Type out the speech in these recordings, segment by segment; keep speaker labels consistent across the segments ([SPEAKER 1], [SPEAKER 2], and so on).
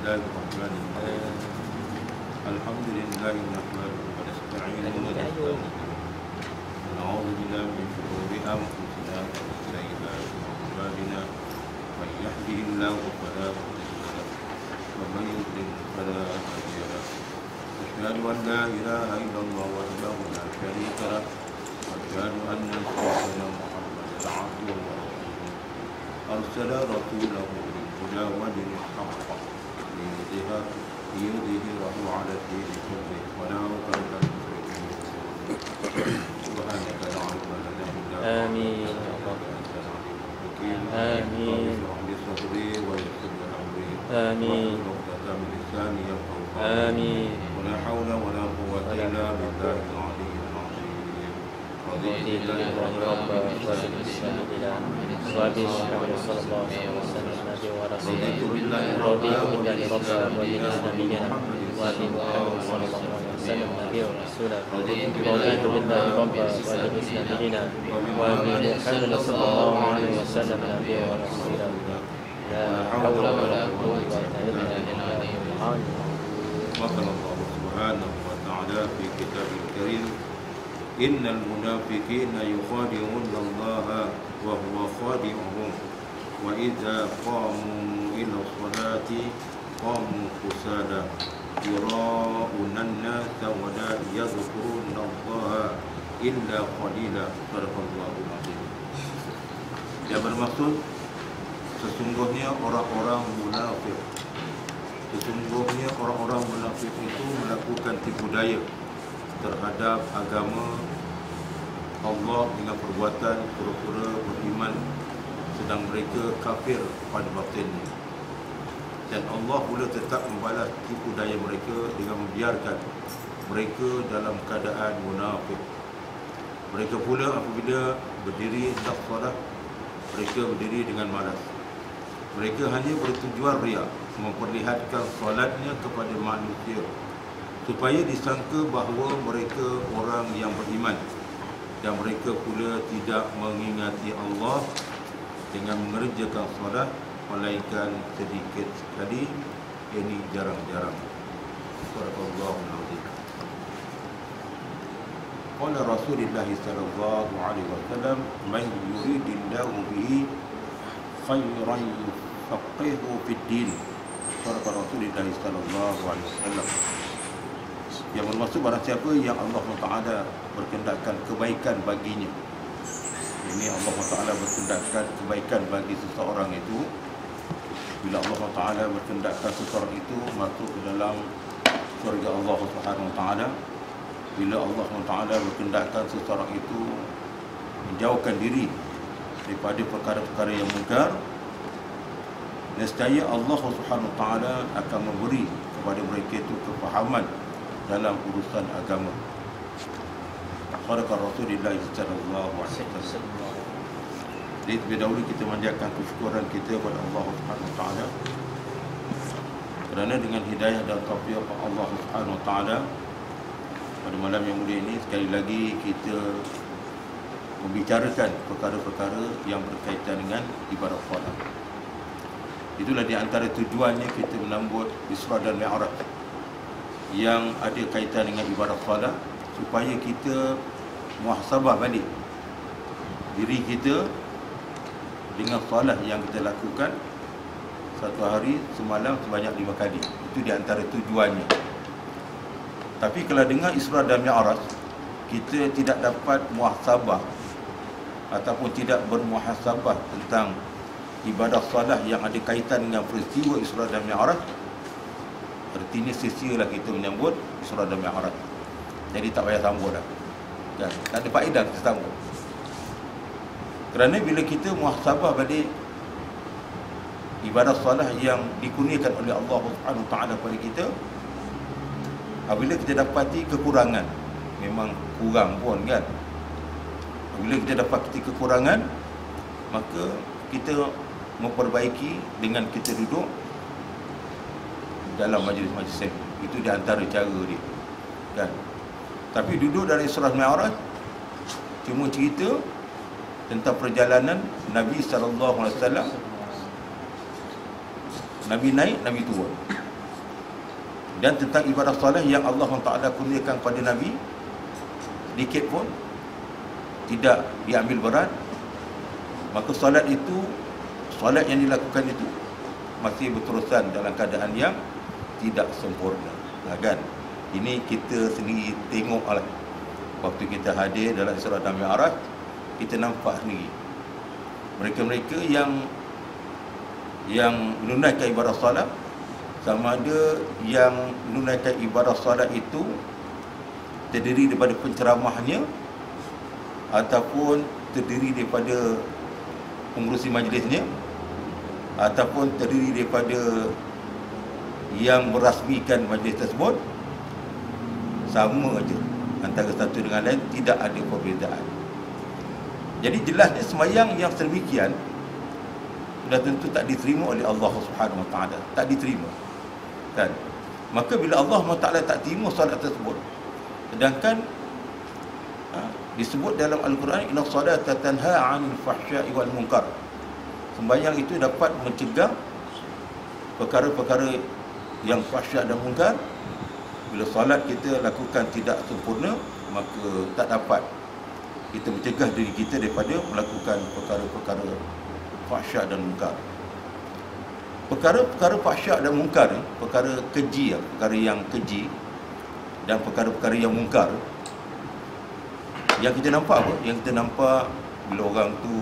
[SPEAKER 1] الله الرحمن الرحيم الحمد لله نحمده ونستعينه ونستغفره ونعوذ بالله من شرور أنفسنا ومن سيئات أعمالنا من يهده الله فلا مضل له ومن يضلل فلا هادي له أشهد أن لا إله إلا الله وحده لا شريك له وأشهد أن سيدنا محمدا عبده ورسوله أرسل رسوله بالهدى ودين الحق ليظهره على الدين كله ولو كره المشركون سبحانك لا علم لنا إلا ما
[SPEAKER 2] آمين آمين
[SPEAKER 1] اشرح لي صدري ويسر لي أمري
[SPEAKER 2] آمين
[SPEAKER 1] واحلل عقدة من لساني يفقهوا قولي
[SPEAKER 2] آمين
[SPEAKER 1] ولا حول ولا قوة إلا بالله العلي العظيم
[SPEAKER 2] رضيت بالله ربا وبالإسلام إلها وبالشهر صلى الله عليه وسلم نبي ورسوله
[SPEAKER 1] رضيت بالله
[SPEAKER 2] رضيت
[SPEAKER 1] ربا
[SPEAKER 2] بالله ربا وبالإسلام إلها
[SPEAKER 1] وبمحمد
[SPEAKER 2] وبمحمد صلى الله عليه وسلم نبي ورسوله
[SPEAKER 1] رضيت
[SPEAKER 2] رضيت بالله ربا وبالإسلام إلها وبمحمد صلى الله عليه وسلم نبي ورسوله لا حول ولا قوة إلا بالله العلي
[SPEAKER 1] وقال الله سبحانه وتعالى في كتابه الكريم إن المنافقين يخادعون الله وهو خادعهم وإذا قاموا إلى الصلاة قاموا كسالى يراءون الناس ولا يذكرون الله إلا قليلا صدق الله العظيم. Dia bermaksud sesungguhnya orang-orang munafik, sesungguhnya orang-orang munafik itu melakukan tipu daya terhadap agama Allah dengan perbuatan pura-pura beriman sedang mereka kafir pada batinnya. Dan Allah pula tetap membalas tipu daya mereka dengan membiarkan mereka dalam keadaan munafik. Mereka pula apabila berdiri hendak solat, mereka berdiri dengan malas. Mereka hanya bertujuan riya, memperlihatkan solatnya kepada manusia supaya disangka bahawa mereka orang yang beriman, dan mereka pula tidak mengingati Allah dengan mengerjakan solat melainkan sedikit sekali, ini jarang-jarang. Subhanallahul azim. Qala Rasulullah sallallahu alaihi wasallam, "Man yuridillahu bihi khairan yufaqihu fid din." Kata Rasulullah sallallahu alaihi wasallam, yang bermaksud barang siapa yang Allah Taala berkehendakkan kebaikan baginya. Ini Allah Taala berkehendakkan kebaikan bagi seseorang itu. Bila Allah Taala berkehendakkan seseorang itu masuk ke dalam syurga Allah Subhanahu Wa Taala, bila Allah Taala berkehendakkan seseorang itu menjauhkan diri daripada perkara-perkara yang munkar, nescaya Allah Subhanahu Wa Taala akan memberi kepada mereka itu kefahaman dalam urusan agama. Qala Rasulullah sallallahu alaihi wasallam. Jadi terlebih dahulu kita manjatkan kesyukuran kita kepada Allah Subhanahu Wa Taala kerana dengan hidayah dan taufik Allah Subhanahu Wa Taala pada malam yang mulia ini sekali lagi kita membicarakan perkara-perkara yang berkaitan dengan ibadah solat. Itulah di antara tujuannya kita menambut Isra dan Mi'raj yang ada kaitan dengan ibadah solat, supaya kita muhasabah balik diri kita dengan solat yang kita lakukan satu hari semalam sebanyak 5 kali. Itu di antara tujuannya. Tapi kalau dengar Isra dan Mi'raj, kita tidak dapat muhasabah ataupun tidak bermuhasabah tentang ibadah solat yang ada kaitan dengan peristiwa Isra dan Mi'raj, artinya sia-sialah kita menyambut Isra dan Mi'raj. Jadi tak payah sambut dah. Kan? Tak ada faedah kita sambut. Kerana bila kita muhasabah balik ibadah solat yang dikurniakan oleh Allah Subhanahu Taala kepada kita, apabila kita dapati kekurangan, memang kurang pun kan. Apabila kita dapati kekurangan, maka kita memperbaiki dengan kita duduk dalam majlis-majlis ilmu. Itu di antara cara dia. Kan? Tapi duduk dari Isra Mi'raj cuma cerita tentang perjalanan Nabi sallallahu alaihi wasallam. Nabi naik, Nabi turun. Dan tentang ibadah solat yang Allah Taala kurniakan kepada Nabi, sedikit pun tidak diambil berat, maka solat yang dilakukan itu masih berterusan dalam keadaan yang tidak sempurna. Kan? Ini kita sendiri tengok lah. Waktu kita hadir dalam Isra dan Mi'raj, kita nampak sendiri mereka-mereka yang menunaikan ibadah solat, sama ada yang menunaikan ibadah solat itu terdiri daripada penceramahnya ataupun terdiri daripada pengurusi majlisnya ataupun terdiri daripada yang merasmikan majlis tersebut, sama aja antara satu dengan lain, tidak ada perbezaan. Jadi jelasnya sembahyang yang sedemikian sudah tentu tak diterima oleh Allah Subhanahu Wa Taala, tak diterima. Kan? Maka bila Allah Taala tak terima solat tersebut, sedangkan disebut dalam Al-Quran, inna salata tanha 'anil fahsya'i wal munkar. Sembahyang itu dapat mencegah perkara-perkara yang fahsya' dan munkar. Bila solat kita lakukan tidak sempurna, maka tak dapat kita mencegah diri kita daripada melakukan perkara-perkara fahsya' dan munkar. Perkara-perkara fahsya' dan munkar, perkara keji, perkara yang keji dan perkara-perkara yang munkar, yang kita nampak apa? Yang kita nampak bila orang tu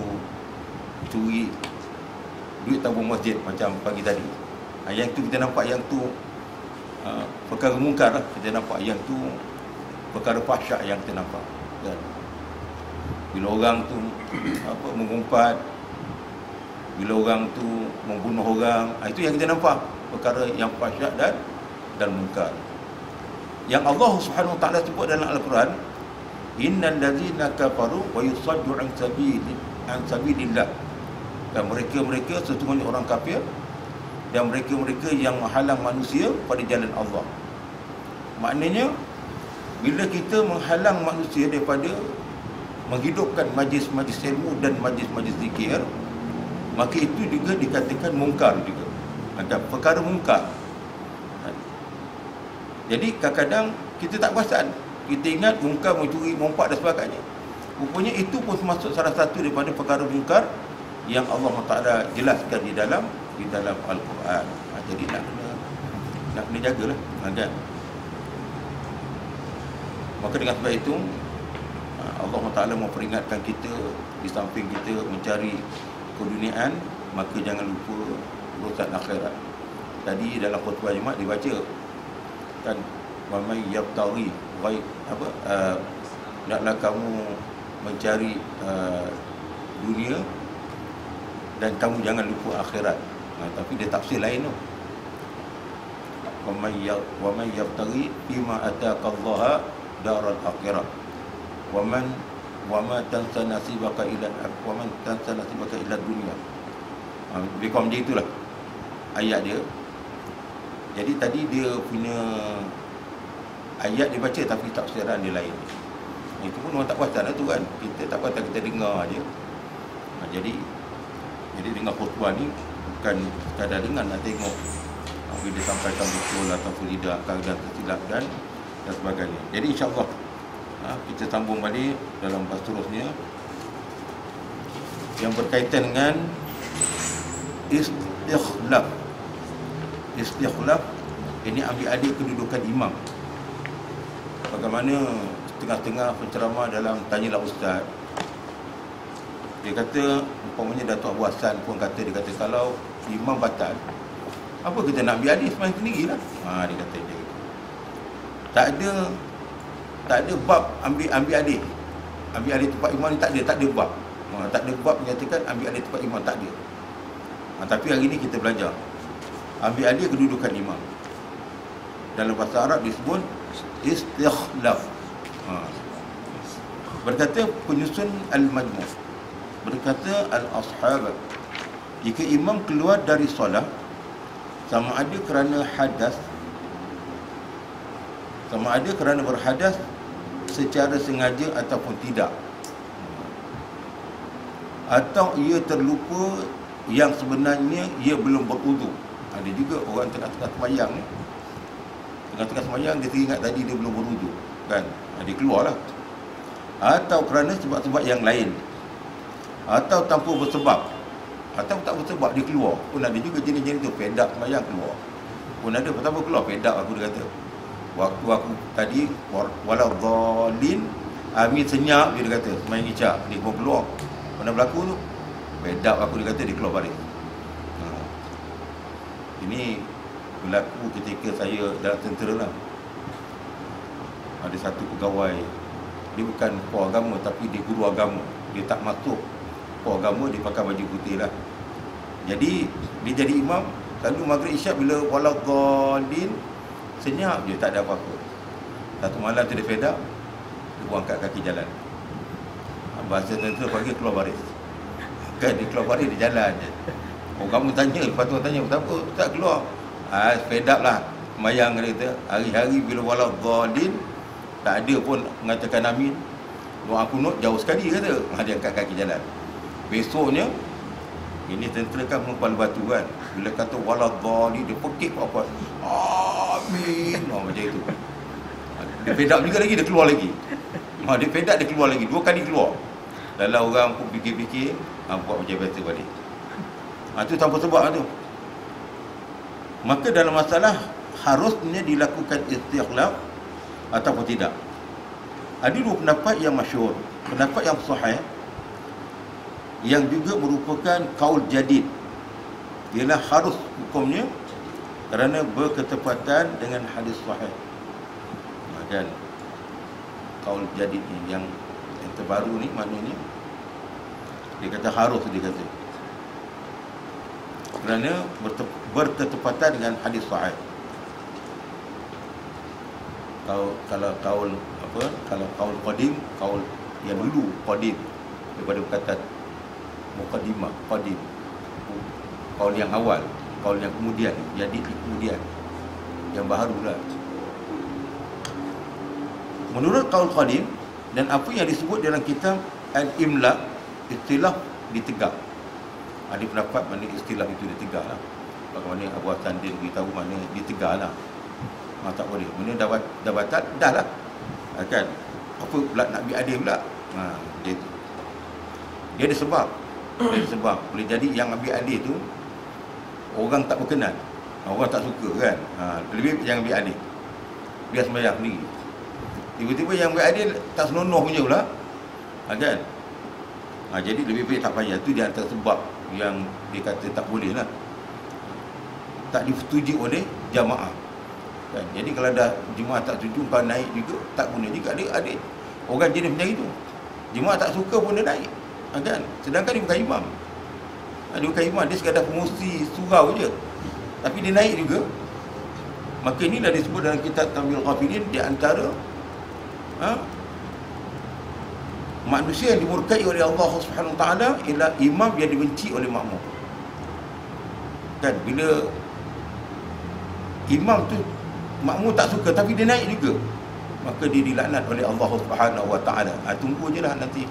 [SPEAKER 1] curi duit tabung masjid macam pagi tadi. Yang tu kita nampak, yang tu perkara mungkar lah. Kita nampak yang tu perkara fahsyak yang kita nampak. Dan bila orang tu mengumpat, bila orang tu membunuh orang, itu yang kita nampak, perkara yang fahsyak dan mungkar. Yang Allah Subhanahu Wa Taala sebut dalam Al-Quran, innal ladzina kafaru wa yusaddu an sabilillah. Dan mereka sesungguhnya orang kafir dan mereka yang menghalang manusia pada jalan Allah. Maknanya bila kita menghalang manusia daripada menghidupkan majlis-majlis ilmu dan majlis-majlis zikir, maka itu juga dikatakan mungkar juga. Ada perkara mungkar. Jadi kadang-kadang kita tak perasan, kita ingat mungkar, mencuri, mempak dan sebagainya. Rupanya itu pun termasuk salah satu daripada perkara mungkar yang Allah Taala jelaskan di dalam Al-Quran. Jadi nak kena jagalah, kan? Maka dengan sebab itu Allah Taala memperingatkan kita, di samping kita mencari keduniaan, maka jangan lupa urusan akhirat. Tadi dalam khutbah Jumaat dibaca kan, wa may yabtaghi naklah kamu mencari dunia dan kamu jangan lupa akhirat. Tapi dia tafsir lain tu. Wa may yabtaghi bima ataqallaha daral akhirah. Wa ma tansa nasibaka ila dunia. Lebih kurang macam itulah ayat dia. Jadi tadi dia punya ayat dia baca tapi tafsiran dia lain. Itu pun orang tak perasan lah tu kan. Kita tak perasan, kita dengar aje. Jadi dengar khutbah ni bukan sekadar dengar, nak tengok bila dia sampaikan betul ataupun tidak, kadang tersilap dan sebagainya. Jadi insya-Allah kita sambung balik dalam bahas seterusnya yang berkaitan dengan istikhlaf. Ini ambil alih kedudukan imam. Bagaimana tengah-tengah penceramah dalam Tanyalah Ustaz, dia kata, umpamanya Datuk Abu Hassan pun kata, dia kata kalau imam batal, apa kita nak ambil alih sembahyang sendirilah. Dia kata dia tak ada bab ambil alih tempat imam ni, tak ada bab. Tak ada bab menyatakan ambil alih tempat imam, tak ada. Tapi hari ni kita belajar ambil alih kedudukan imam. Dalam bahasa Arab disebut istikhlaf. Berkata penyusun Al-Majmu', berkata al-ashab, jika imam keluar dari solat, sama ada kerana hadas, sama ada kerana berhadas secara sengaja ataupun tidak, atau ia terlupa yang sebenarnya ia belum berwudu. Ada juga orang tengah-tengah sembahyang ni, tengah-tengah semayang dia teringat tadi dia belum berwudu, kan? Dia keluarlah. Atau kerana sebab-sebab yang lain, atau tanpa bersebab, atau tak bersebab dia keluar pun ada juga jenis-jenis tu. Fedak semayang keluar pun ada. Pertama keluar fedak aku, dia kata waktu aku tadi walau dhalin amin senyap, dia kata semayang isyak dia pun keluar. Mana berlaku tu fedak aku, dia kata dia keluar balik. Ini berlaku ketika saya dalam tentera lah. Ada satu pegawai, dia bukan puan agama tapi dia guru agama. Dia tak masuk puan agama, dia pakai baju putih lah. Jadi dia jadi imam. Lalu maghrib isyak bila waladhdallin senyap je, tak ada apa-apa. Satu malam tu dia fedak, dia buang kat kaki jalan. Bahasa tentera panggil keluar baris. Kan dia keluar baris, dia jalan je. Kamu tanya, lepas tu tanya, kenapa tak keluar? Fedak lah semayang, dia kata. Hari-hari bila waladhdallin tak ada pun mengatakan amin. Doa kunut jauh sekali, kata. Dia angkat kaki jalan. Besoknya, ini tentera kan mengepal batu kan. Bila kata waladhdallin, dia pekik apa-apa. Amin. Macam itu. Dia fedak juga lagi, dia keluar lagi. Dia fedak, dia keluar lagi. 2 kali keluar. Dalam orang pun fikir-fikir, buat macam biasa balik. Itu tanpa sebab tu. Maka dalam masalah harusnya dilakukan istighlaf ataupun tidak. Ada 2 pendapat yang masyhur. Pendapat yang sahih, yang juga merupakan kaul jadid, ialah harus hukumnya kerana berketepatan dengan hadis sahih. Kan kaul jadid ni yang terbaru ni, maknanya dia kata harus, dia kata kerana berketepatan dengan hadis sahih. Kalau kaul apa, kalau kaul qadim, kaul yang dulu qadim, daripada perkataan muqaddimah, qadim, kaul yang awal, kaul yang kemudian, jadi kemudian yang baru lah. Menurut kaul qadim dan apa yang disebut dalam kitab Al-Imla, istilah ditegak. Ada pendapat mana istilah itu ditegak lah. Bagaimana Abu Hasan dia beritahu mana ditegak lah. Tak boleh. Mana dah batal, dah lah. Kan? Apa pula nak ambil adil pula? Dia ada sebab. Dia ada sebab. Boleh jadi yang ambil adil tu orang tak berkenan. Orang tak suka kan. Lebih jangan ambil adil. Biar sembahyang sendiri. Tiba-tiba yang ambil adil tak senonoh punya pula. Kan? Jadi lebih baik tak payah. Itu dia antara sebab yang dia kata tak boleh lah. Tak disetujui oleh jamaah. Kan? Jadi kalau dah jemaah tak setuju, kau naik juga, tak guna juga. Ada orang jenis macam itu. Jemaah tak suka pun dia naik. Kan? Sedangkan dia bukan imam. Dia bukan imam, dia sekadar pengurusi surau je. Tapi dia naik juga. Maka inilah disebut dalam kitab Tamil Ghafilin, di antara manusia yang dimurkai oleh Allah Subhanahu Wa Taala ialah imam yang dibenci oleh makmum. Kan? Bila imam tu makmum tak suka tapi dia naik juga, maka dia dilaknat oleh Allah Subhanahu Wa Taala. Tunggu je lah nanti.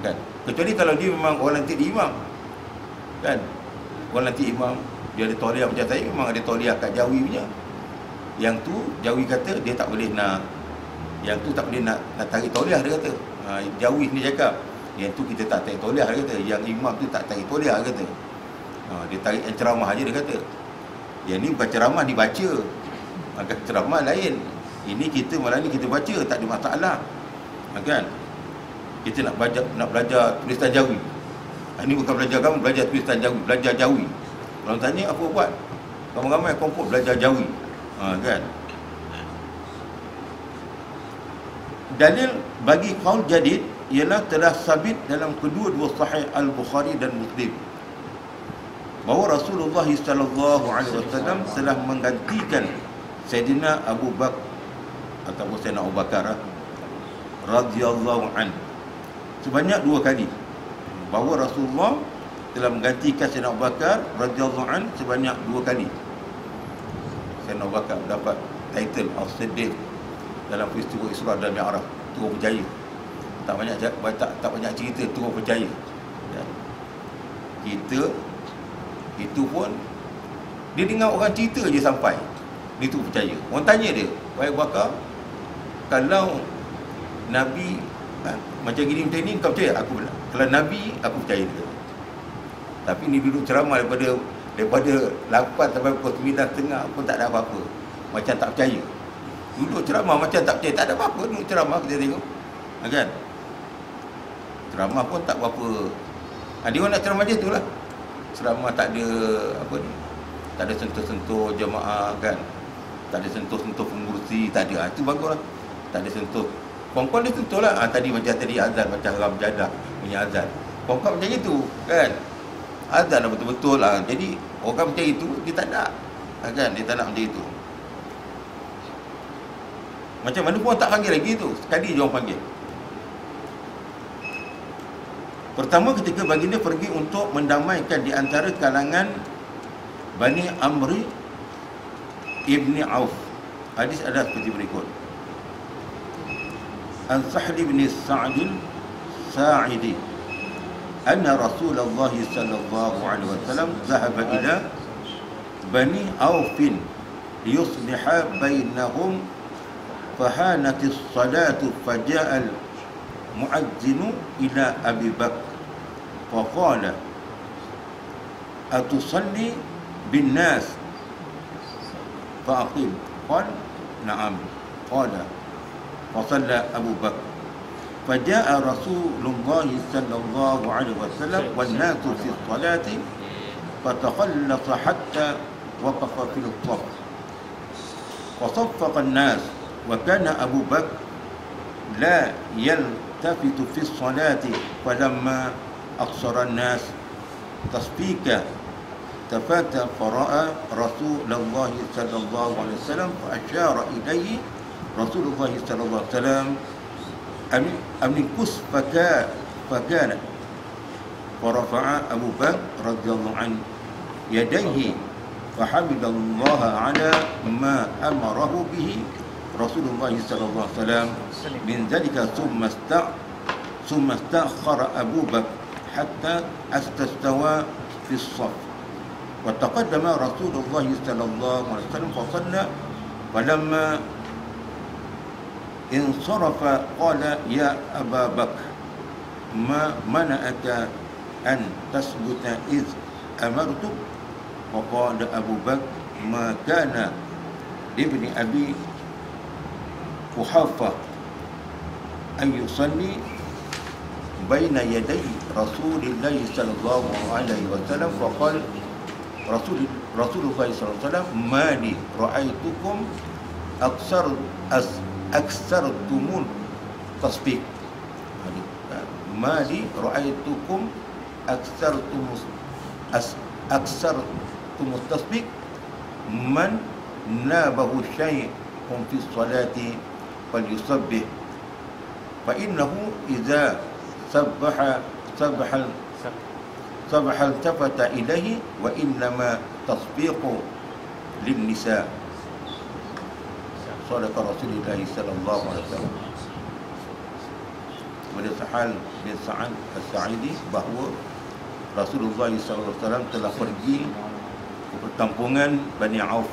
[SPEAKER 1] Kan? Kecuali kalau dia memang orang lantik di imam. Kan? Orang lantik imam, dia ada tauliah macam saya, memang ada tauliah kat Jawi punya. Yang tu Jawi kata dia tak boleh nak, yang tu tak boleh nak tarik tauliah, dia kata. Jawi ni cakap, yang tu kita tak tarik tauliah, dia kata. Yang imam tu tak tarik tauliah, dia kata. Dia tarik yang ceramah aja, dia kata. Yang ni bukan ceramah, dibaca. Maka ceramah lain. Ini kita malam ni kita baca, tak ada masalah. Kan? Kita nak belajar tulisan Jawi. Ini bukan belajar agama, belajar tulisan Jawi, belajar Jawi. Kalau tanya apa buat? Ramai-ramai kompok belajar Jawi. Kan? Dalil bagi qaul jadid ialah telah sabit dalam kedua-dua sahih Al-Bukhari dan Muslim bahawa Rasulullah sallallahu alaihi wasallam telah menggantikan Sayyidina Abu Bakar ataupun Sayyidina Abu Bakar radhiyallahu anhu sebanyak 2 kali. Bahawa Rasulullah telah menggantikan Sayyidina Abu Bakar radhiyallahu anhu sebanyak 2 kali. Sayyidina Abu Bakar dapat title As-Siddiq dalam peristiwa Isra dan Mi'raj, turun berjaya. Tak banyak cerita, turun berjaya. Kita itu pun dia dengar orang cerita je sampai. Dia tu percaya. Orang tanya dia, wahai Abu Bakar, kalau Nabi macam gini macam ni, kau percaya? Aku bilang, kalau Nabi, aku percaya dia. Tapi ni duduk ceramah daripada 8 sampai pukul 9.30 pun tak ada apa-apa. Macam tak percaya. Duduk ceramah macam tak percaya. Tak ada apa-apa duduk ceramah, kita tengok. Kan? Ceramah pun tak berapa. Dia orang nak ceramah je tu lah. Ceramah tak ada apa ni, tak ada sentuh-sentuh jemaah kan. Tak ada sentuh-sentuh pengurusi, tak ada. Itu bagus lah. Tak ada sentuh. Puan-puan dia sentuh lah. Tadi macam tadi azan, macam haram jadah punya azan. Puan-puan macam itu kan. Azan lah betul-betul lah. Jadi orang macam itu, dia tak nak kan. Dia tak nak macam itu. Macam mana pun tak panggil lagi tu. Sekali je orang panggil. Pertama ketika baginda pergi untuk mendamaikan di antara kalangan Bani Amri Ibni Auf. Hadis ada seperti berikut. An Sahli bin Sa'd Sa'idi anna Rasulullah sallallahu alaihi wasallam dhahaba ila Bani Auf liyusliha bainahum fahanat as-salatu faja'a al-mu'azzinu ila Abi Bakr faqala atusalli bin nas faqim qala na'am qala fasalla Abu Bakr faja'a Rasulullah sallallahu alaihi wasallam wan nasu fi salati fatakhallasa hatta waqafa fil saf وصفق الناس وكان أبو بكر لا يلتفت في الصلاة فلما أقصر الناس تصفيقا التفت فرأى رسول الله صلى الله عليه وسلم فأشار إليه رسول الله صلى الله عليه وسلم أن انكس فكان فرفع أبو بكر رضي الله عنه يديه فحمد الله على ما أمره به رسول الله صلى الله عليه وسلم من ذلك ثم استأخر أبو بكر حتى استوى في الصف وتقدم رسول الله صلى الله عليه وسلم فصلى فلما انصرف قال يا أبا بكر ما منعك أن تثبت إذ أمرتك وقال أبو بكر ما كان لابن أبي قحافة أن يصلي بين يدي رسول الله صلى الله عليه وسلم فقال رسول الله صلى الله عليه وسلم ما لي رأيتكم أكثرتم التصفيق ما لي رأيتكم أكثرتم التصفيق من نابه شيء في الصلاة فليصبح فإنه إذا صبح التفت إليه وإنما تصفيق للنساء صدق رسول الله صلى الله عليه وسلم. Kepada Sahal bin Sa'ad As-Sa'idi bahawa Rasulullah SAW telah pergi ke perkampungan Bani Auf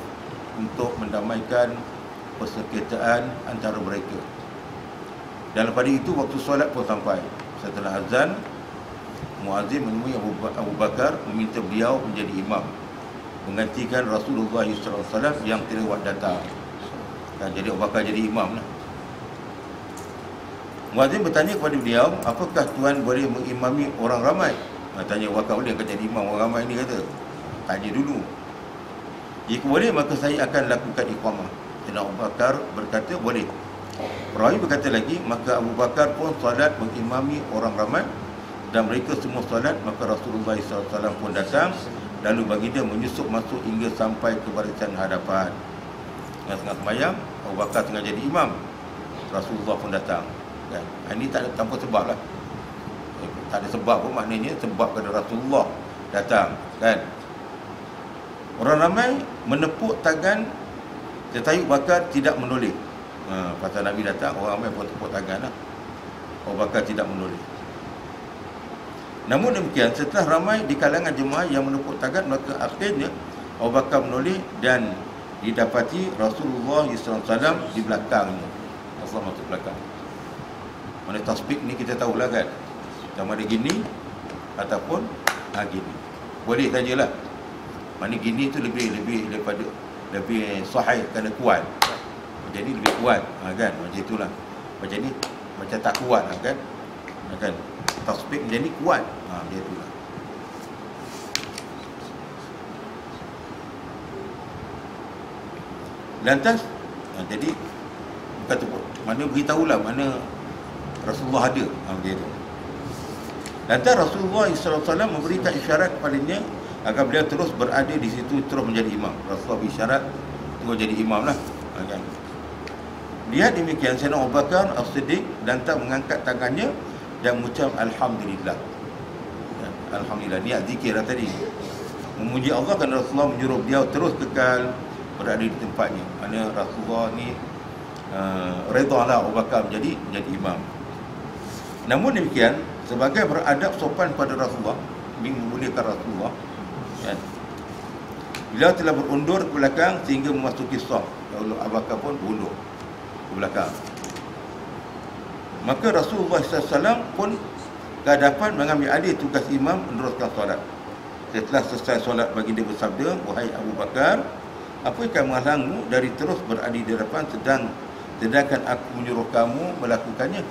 [SPEAKER 1] untuk mendamaikan persengketaan antara mereka. Dan pada itu waktu solat pun sampai. Setelah azan, muazzin menemui Abu Bakar meminta beliau menjadi imam, menggantikan Rasulullah SAW yang terlewat datang. Dan jadi Abu Bakar jadi imam lah. Muazzin bertanya kepada beliau, apakah tuan boleh mengimami orang ramai? Tanya Abu Bakar, boleh kau jadi imam orang ramai ni? Kata, tanya dulu. Jika boleh, maka saya akan lakukan iqamah. Dan Abu Bakar berkata, boleh. Perawi berkata lagi, maka Abu Bakar pun salat mengimami orang ramai dan mereka semua salat, maka Rasulullah SAW pun datang, lalu baginda menyusup masuk hingga sampai ke barisan hadapan. Tengah-tengah sembahyang, Abu Bakar tengah jadi imam, Rasulullah pun datang. Kan? Ini tak ada tanpa sebab lah. Tak ada sebab pun, maknanya sebab kerana Rasulullah datang. Kan? Orang ramai menepuk tangan, tetapi Abu Bakar tidak menoleh. Pasal Nabi datang, orang ramai pun tepuk tangan lah. Abu Bakar tidak menoleh. Namun demikian, setelah ramai di kalangan jemaah yang menepuk tangan, maka akhirnya Abu Bakar menoleh dan didapati Rasulullah SAW di belakangnya. Rasulullah masuk belakang. Mana tasbih ni kita tahulah kan, sama ada gini ataupun gini. Boleh sajalah. Mana gini tu lebih daripada lebih sahih, kerana kuat. Jadi lebih kuat kan, macam itulah. Macam ni macam tak kuat kan. Kan tasbih jadi kuat. Macam itulah. Lantas jadi kata mana beritahulah mana Rasulullah ada. Macam itu. Lantas Rasulullah SAW memberikan isyarat kepadanya agar beliau terus berada di situ, terus menjadi imam. Rasulullah berisyarat terus jadi imam lah. Kan? Lihat demikian, Sayyidina Abu Bakar As-Siddiq lantas mengangkat tangannya dan mengucap Alhamdulillah. Alhamdulillah, niat zikir lah tadi. Memuji Allah kerana Rasulullah menyuruh beliau terus kekal berada di tempatnya. Mana Rasulullah ni redalah Abu Bakar menjadi imam. Namun demikian, sebagai beradab sopan pada Rasulullah, memuliakan Rasulullah, kan? Beliau telah berundur ke belakang sehingga memasuki saf. Lalu Abu Bakar pun berundur ke belakang. Maka Rasulullah SAW pun ke hadapan mengambil alih tugas imam meneruskan solat. Setelah selesai solat, baginda bersabda, wahai Abu Bakar, apa yang menghalangmu dari terus berada di hadapan sedangkan aku menyuruh kamu melakukannya?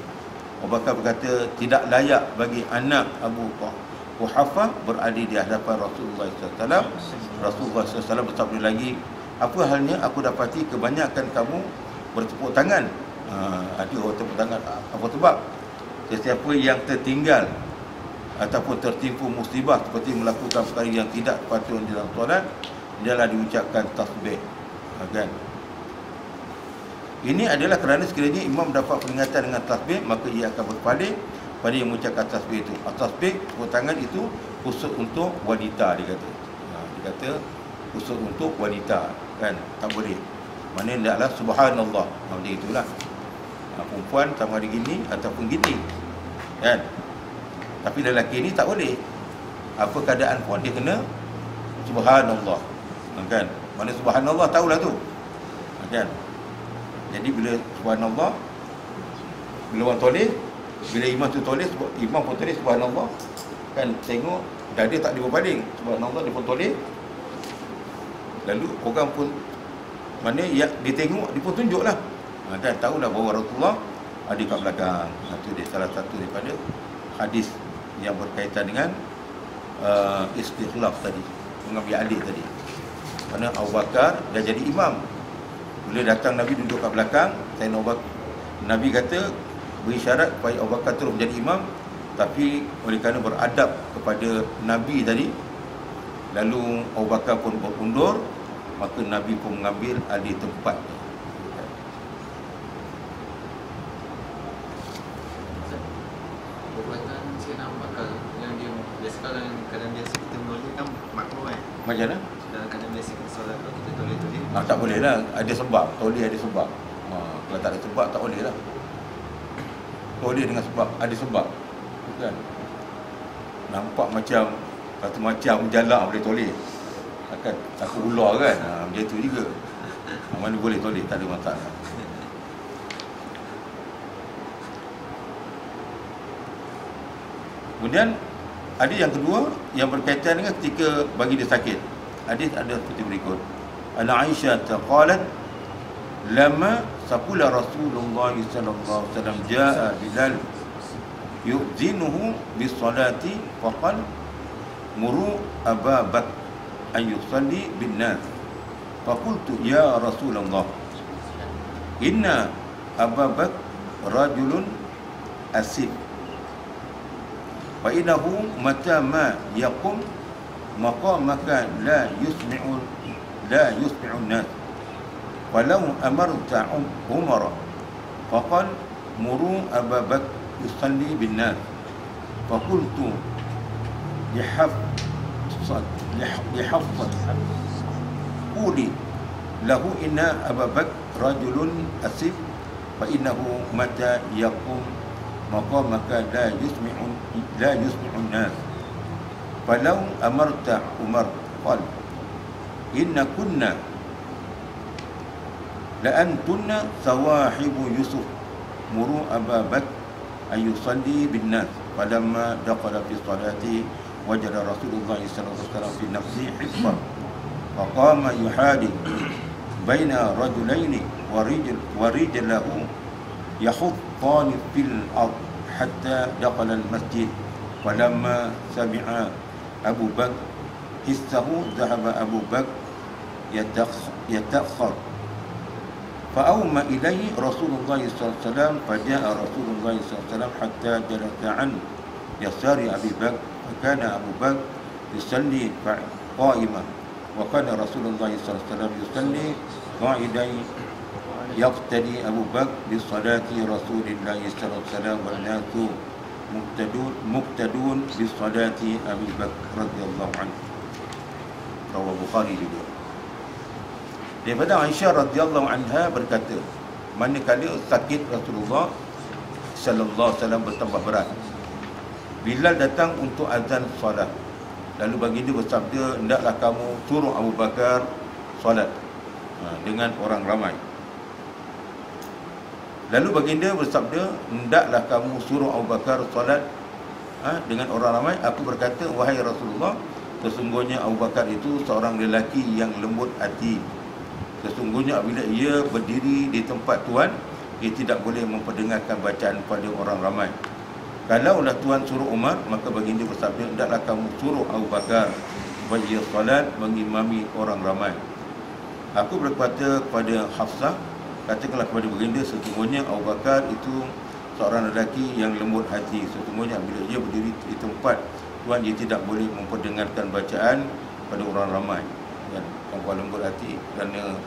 [SPEAKER 1] Abu Bakar berkata, tidak layak bagi anak Abu Quhafah berada di hadapan Rasulullah SAW. Rasulullah SAW bersabda lagi, apa halnya aku dapati kebanyakan kamu bertepuk tangan. Ada orang tepuk tangan. Apa sebab? Sesiapa yang tertinggal ataupun tertimpu musibah seperti melakukan perkara yang tidak patut dalam solat, dialah diucapkan tasbih. Kan? Ini adalah kerana sekiranya imam dapat peringatan dengan tasbih, maka ia akan berpaling pada yang mengucapkan tasbih itu. Tasbih, tepuk tangan itu khusus untuk wanita, dia kata. Dia kata khusus untuk wanita, kan? Tak boleh. Mana hendaklah subhanallah. Macam itulah. Perempuan sama ada gini ataupun gini, kan? Tapi lelaki ni tak boleh. Apa keadaan pun dia kena subhanallah, kan? Mana subhanallah tahulah tu, kan? Jadi bila subhanallah, bila orang toleh, bila imam tu toleh, imam pun toleh subhanallah, kan? Tengok dada tak dia berpaling, subhanallah, dia pun toleh. Lalu orang pun mana yang dia tengok, dia pun tunjuklah. Dan tahulah bahawa Rasulullah ada kat belakang. Itu dia salah satu daripada hadis yang berkaitan dengan istikhlaf tadi, mengambil alih tadi. Kerana Abu Bakar dah jadi imam. Bila datang Nabi duduk kat belakang, Nabi kata berisyarat supaya Abu Bakar terus menjadi imam, tapi oleh kerana beradab kepada Nabi tadi, lalu Abu Bakar pun berundur, maka Nabi pun mengambil alih tempat. Macam mana?
[SPEAKER 3] Dalam keadaan biasa kita solat, kalau kita toleh-toleh,
[SPEAKER 1] Tak boleh lah, ada sebab. Toleh ada sebab. Kalau tak ada sebab, tak boleh lah. Toleh dengan sebab, ada sebab, kan? Nampak macam satu macam jalak boleh toleh, akan aku ular kan. Macam itu juga. Mana boleh toleh, tak ada masalah. Kemudian ada yang kedua yang berkaitan dengan ketika bagi dia sakit. Hadis ada seperti berikut. Ana Aisyah qalat lama saqula Rasulullah sallallahu alaihi wasallam jaa Bilal yu'zinuhu bis salati faqal muru Aba Bakr an yusalli bin nas. Faqultu ya Rasulullah inna Aba Bakr rajulun asif fa innahu mata ma yaqum maqamaka la yusmi'u an-nas walau amarta Umar faqal muru Aba Bakr yusalli bin nas. Faqultu lihafsat quli lahu inna Aba Bakr rajulun asif fa innahu mata yaqum maqamaka la yusmi'u an-nas falau amarta Umar qal inna kunna la'antunna sawahibu Yusuf muru Aba Bakr ayusalli bin nas falamma dakhala fi salati wajada Rasulullah sallallahu alaihi wasallam fi nafsi hibba faqama yuhadi baina rajulaini wa rijlahu yahuttani fil ard hatta dakhala al masjid falamma sami'a Abu Bakr hissahu dhahaba Abu Bakr yatakhar فأومى إليه رسول الله صلى الله عليه وسلم فجاء رسول الله صلى الله عليه وسلم حتى جلس عن يسار أبي بكر فكان أبو بكر يصلي قائما وكان رسول الله صلى الله عليه وسلم يصلي قاعدا يقتدي أبو بكر بصلاة رسول الله صلى الله عليه وسلم والناس مقتدون بصلاة أبي بكر رضي الله عنه. رواه البخاري juga. Daripada Aisyah radhiyallahu anha berkata, manakala sakit Rasulullah sallallahu alaihi wasallam bertambah berat, Bilal datang untuk azan solat. Lalu baginda bersabda, hendaklah kamu suruh Abu Bakar solat dengan orang ramai. Lalu baginda bersabda, hendaklah kamu suruh Abu Bakar solat dengan orang ramai. Aku berkata, wahai Rasulullah, sesungguhnya Abu Bakar itu seorang lelaki yang lembut hati. Sesungguhnya apabila ia berdiri di tempat Tuan, ia tidak boleh memperdengarkan bacaan pada orang ramai. Kalaulah Tuan suruh Umar, maka baginda bersabda, hendaklah kamu suruh Abu Bakar supaya ia solat mengimami orang ramai. Aku berkata kepada Hafsah, katakanlah kepada baginda, sesungguhnya Abu Bakar itu seorang lelaki yang lembut hati. Sesungguhnya bila ia berdiri di tempat Tuan, ia tidak boleh memperdengarkan bacaan pada orang ramai. Yang lembut hati kerana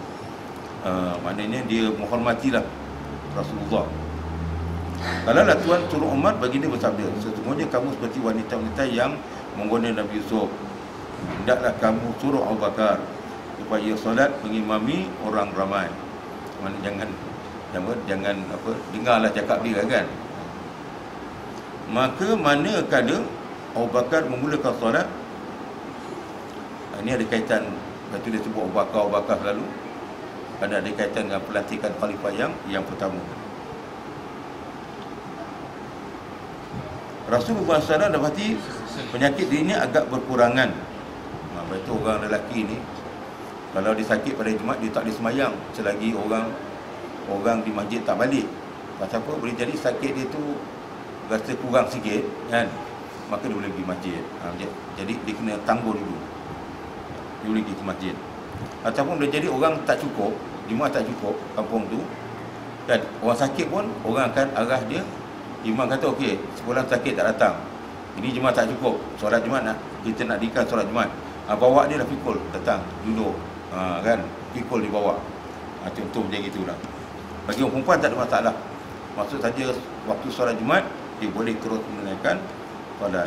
[SPEAKER 1] maknanya dia menghormatilah Rasulullah. Kalaulah Tuan suruh Umar, baginda bersabda, sesungguhnya kamu seperti wanita-wanita yang menggoda Nabi Yusuf. Hendaklah kamu suruh Abu Bakar supaya ia solat mengimami orang ramai. Maknanya jangan dengarlah cakap dia kan. Maka manakala Abu Bakar memulakan solat, ini ada kaitan, lepas tu dia sebut Abu Bakar selalu, ada kaitan dengan pelantikan khalifah yang pertama. Rasulullah SAW dapati penyakit dia ini agak berkurangan. Lepas tu orang lelaki ni, kalau dia sakit pada Jumaat, dia tak boleh semayang selagi orang di masjid tak balik. Pasal apa? Boleh jadi sakit dia tu rasa kurang sikit kan, maka dia boleh pergi masjid. Jadi dia kena tangguh dulu, dia boleh pergi ke masjid. Ataupun boleh jadi orang tak cukup, Jumaat tak cukup kampung tu kan, orang sakit pun orang akan arah dia. Imam kata okey, sebulan sakit tak datang, ini Jumaat tak cukup, solat Jumaat kita nak dikan solat Jumaat, bawa dia lah pikul, datang duduk kan, pikul dibawa. Contoh macam gitulah. Bagi orang perempuan tak ada masalah, maksud saja waktu solat Jumaat dia boleh terus menunaikan solat.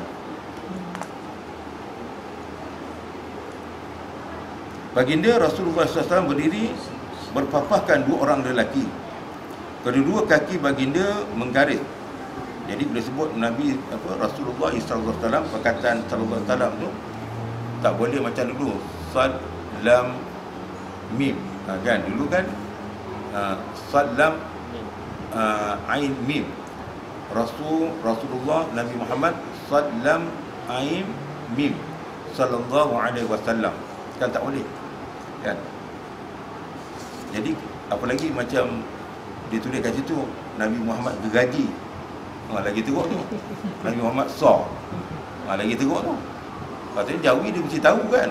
[SPEAKER 1] Baginda Rasulullah SAW berdiri berpapahkan dua orang lelaki. Kedua kaki baginda menggaris. Jadi bila sebut Nabi Rasulullah SAW, perkataan sallallahu alaihi wasallam tu tak boleh macam dulu sad lam mim kan, dulu kan sad lam ain mim. Rasulullah Nabi Muhammad sad lam ain mim sallallahu alaihi wasallam, kan tak boleh kan. Jadi apalagi macam dia tulis kat situ Nabi Muhammad gergaji, lagi teruk tu. Nabi Muhammad saw, lagi teruk tu. Katanya Jawi dia mesti tahu kan,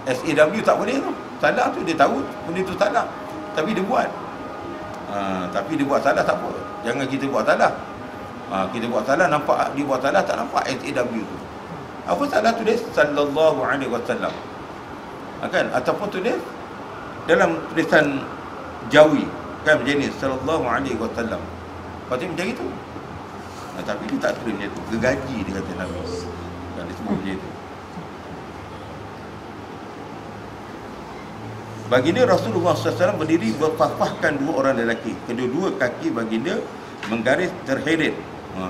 [SPEAKER 1] SAW tak boleh tu, salah tu, dia tahu benda tu salah tapi dia buat. Tapi dia buat salah tak apa, jangan kita buat salah. Kita buat salah, nampak dia buat salah, tak nampak SAW tu. Apa salah tulis sallallahu alaihi wasallam kan, ataupun tulis dalam tulisan Jawi kan macam ni sallallahu alaihi wasallam, patut macam itu. Tapi dia tak tulis macam tu, gergaji dia kata Nabi kan, dia sebut macam itu. Baginda Rasulullah SAW berdiri berpapahkan dua orang lelaki. Kedua-dua kaki baginda menggaris terheret,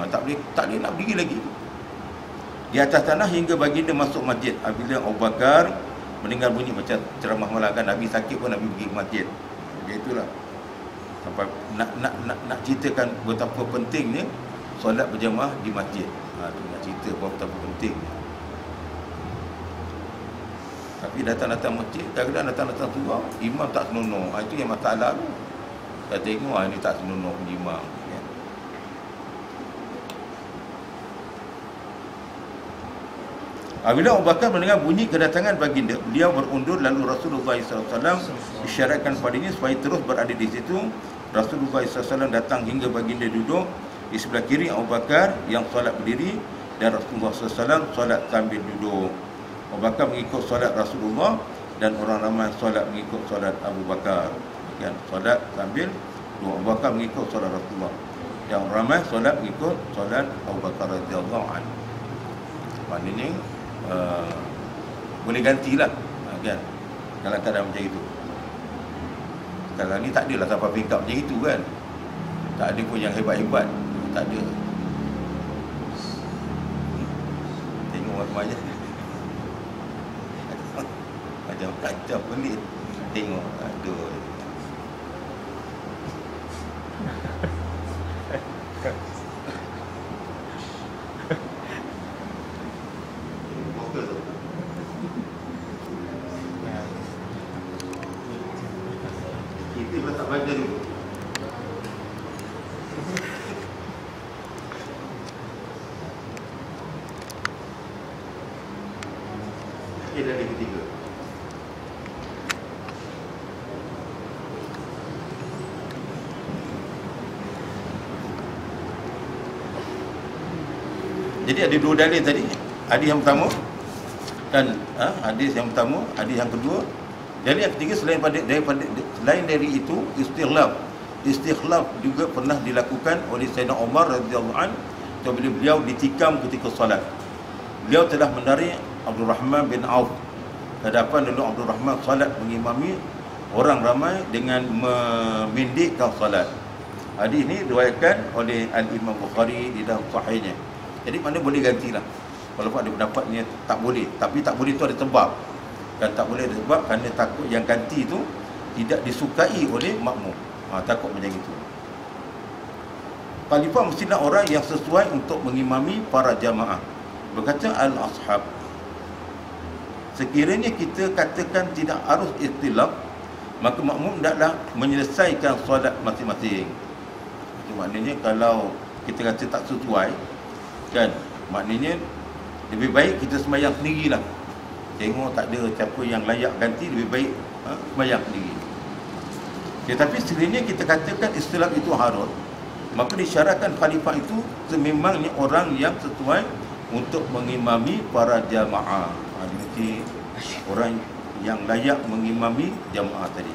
[SPEAKER 1] tak boleh nak berdiri lagi di atas tanah hingga baginda masuk masjid. Apabila Abu Bakar mendengar bunyi macam ceramah malam kan, Nabi sakit pun Nabi pergi ke masjid. Macam itulah. Sampai nak ceritakan betapa pentingnya solat berjamaah di masjid. Tu nak cerita betapa pentingnya. Tapi datang-datang masjid, kadang-kadang datang-datang surau, imam tak senonoh. Itu yang masalah tu. Kita tengok ini tak senonoh imam. Ya. Apabila Abu Bakar mendengar bunyi kedatangan baginda, beliau berundur, lalu Rasulullah SAW isyaratkan padanya supaya terus berada di situ. Rasulullah SAW datang hingga baginda duduk di sebelah kiri Abu Bakar yang solat berdiri, dan Rasulullah SAW solat sambil duduk. Abu Bakar mengikut solat Rasulullah dan orang ramai solat mengikut solat Abu Bakar. Kan, solat sambil duduk. Abu Bakar mengikut solat Rasulullah dan orang ramai solat mengikut solat Abu Bakar radhiyallahu anhu. Maknanya boleh gantilah, kan, kalau keadaan macam itu. Sekarang ni tak adalah sampai pick up macam itu, kan. Tak ada pun yang hebat-hebat, tak ada. Tengok macam macam kacau pelik. Tengok, aduh. Kita tak baca dulu. Ini dari ketiga. Jadi ada dua dalil tadi. Hadis yang pertama dan hadis yang pertama, hadis yang kedua. Dalil yang ketiga selain dari itu, istighlaf juga pernah dilakukan oleh Sayyidina Umar radhiyallahu anhu apabila beliau ditikam ketika solat. Beliau telah menarik Abdul Rahman bin Auf ke hadapan, lalu Abdul Rahman solat mengimami orang ramai dengan memendekkan solat. Hadis ini diriwayatkan oleh Al-Imam Bukhari di dalam sahihnya. Jadi mana boleh gantilah. Walaupun ada pendapatnya tak boleh, tapi tak boleh tu ada sebab. Kan tak boleh ada sebab kerana takut yang ganti tu tidak disukai oleh makmum. Takut macam itu. Khalifah mestilah orang yang sesuai untuk mengimami para jamaah. Berkata Al-Ashab, sekiranya kita katakan tidak harus ikhtilaf, maka makmum hendaklah menyelesaikan solat masing-masing. Itu maknanya kalau kita kata tak sesuai, kan, maknanya lebih baik kita sembahyang sendirilah. Tengok tak ada siapa yang layak ganti, lebih baik sembahyang sendiri. Tetapi sekiranya kita katakan istilah itu harus, maka disyaratkan khalifah itu sememangnya orang yang sesuai untuk mengimami para jamaah. Jadi orang yang layak mengimami jamaah tadi.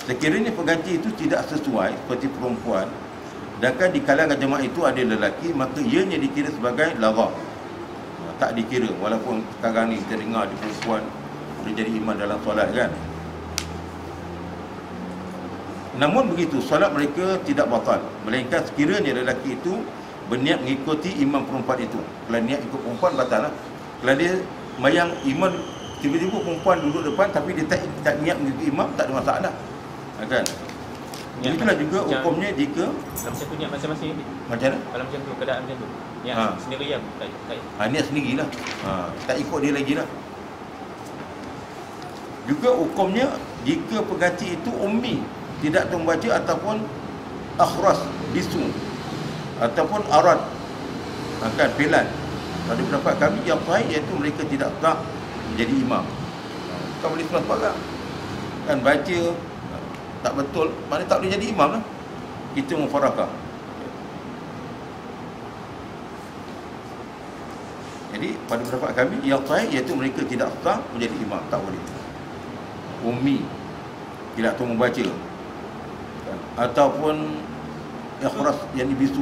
[SPEAKER 1] Sekiranya pengganti itu tidak sesuai seperti perempuan, sedangkan di kalangan jemaah itu ada lelaki, maka ianya dikira sebagai lagha. Tak dikira, walaupun sekarang ni kita dengar ada perempuan boleh jadi imam dalam solat, kan. Namun begitu, solat mereka tidak batal, melainkan sekiranya lelaki itu berniat mengikuti imam perempuan itu. Kalau niat ikut perempuan, batal lah. Kalau dia mayang imam, tiba-tiba perempuan duduk depan tapi dia tak niat mengikuti imam, tak ada masalah, kan. Itulah juga hukumnya jika
[SPEAKER 2] macam tu niat masing-masing.
[SPEAKER 1] macam mana?
[SPEAKER 2] Kalau macam tu, keadaan macam tu, niat sendiri ya, tak.
[SPEAKER 1] Niat sendirilah. Tak ikut dia lagi lah. Juga hukumnya jika pengganti itu ummi, tidak tahu membaca ataupun akhras, bisu ataupun arad, kan, pelan. Pada pendapat kami yang sahih iaitu mereka tidak sah menjadi imam. Kau boleh sebab kan baca tak betul, mana tak boleh jadi imam lah. Kita mufarakah. Jadi pada pendapat kami yang sahih iaitu mereka tidak sah menjadi imam, tak boleh. Ummi, tidak tahu membaca, kan, ataupun ikhras yang dibisu,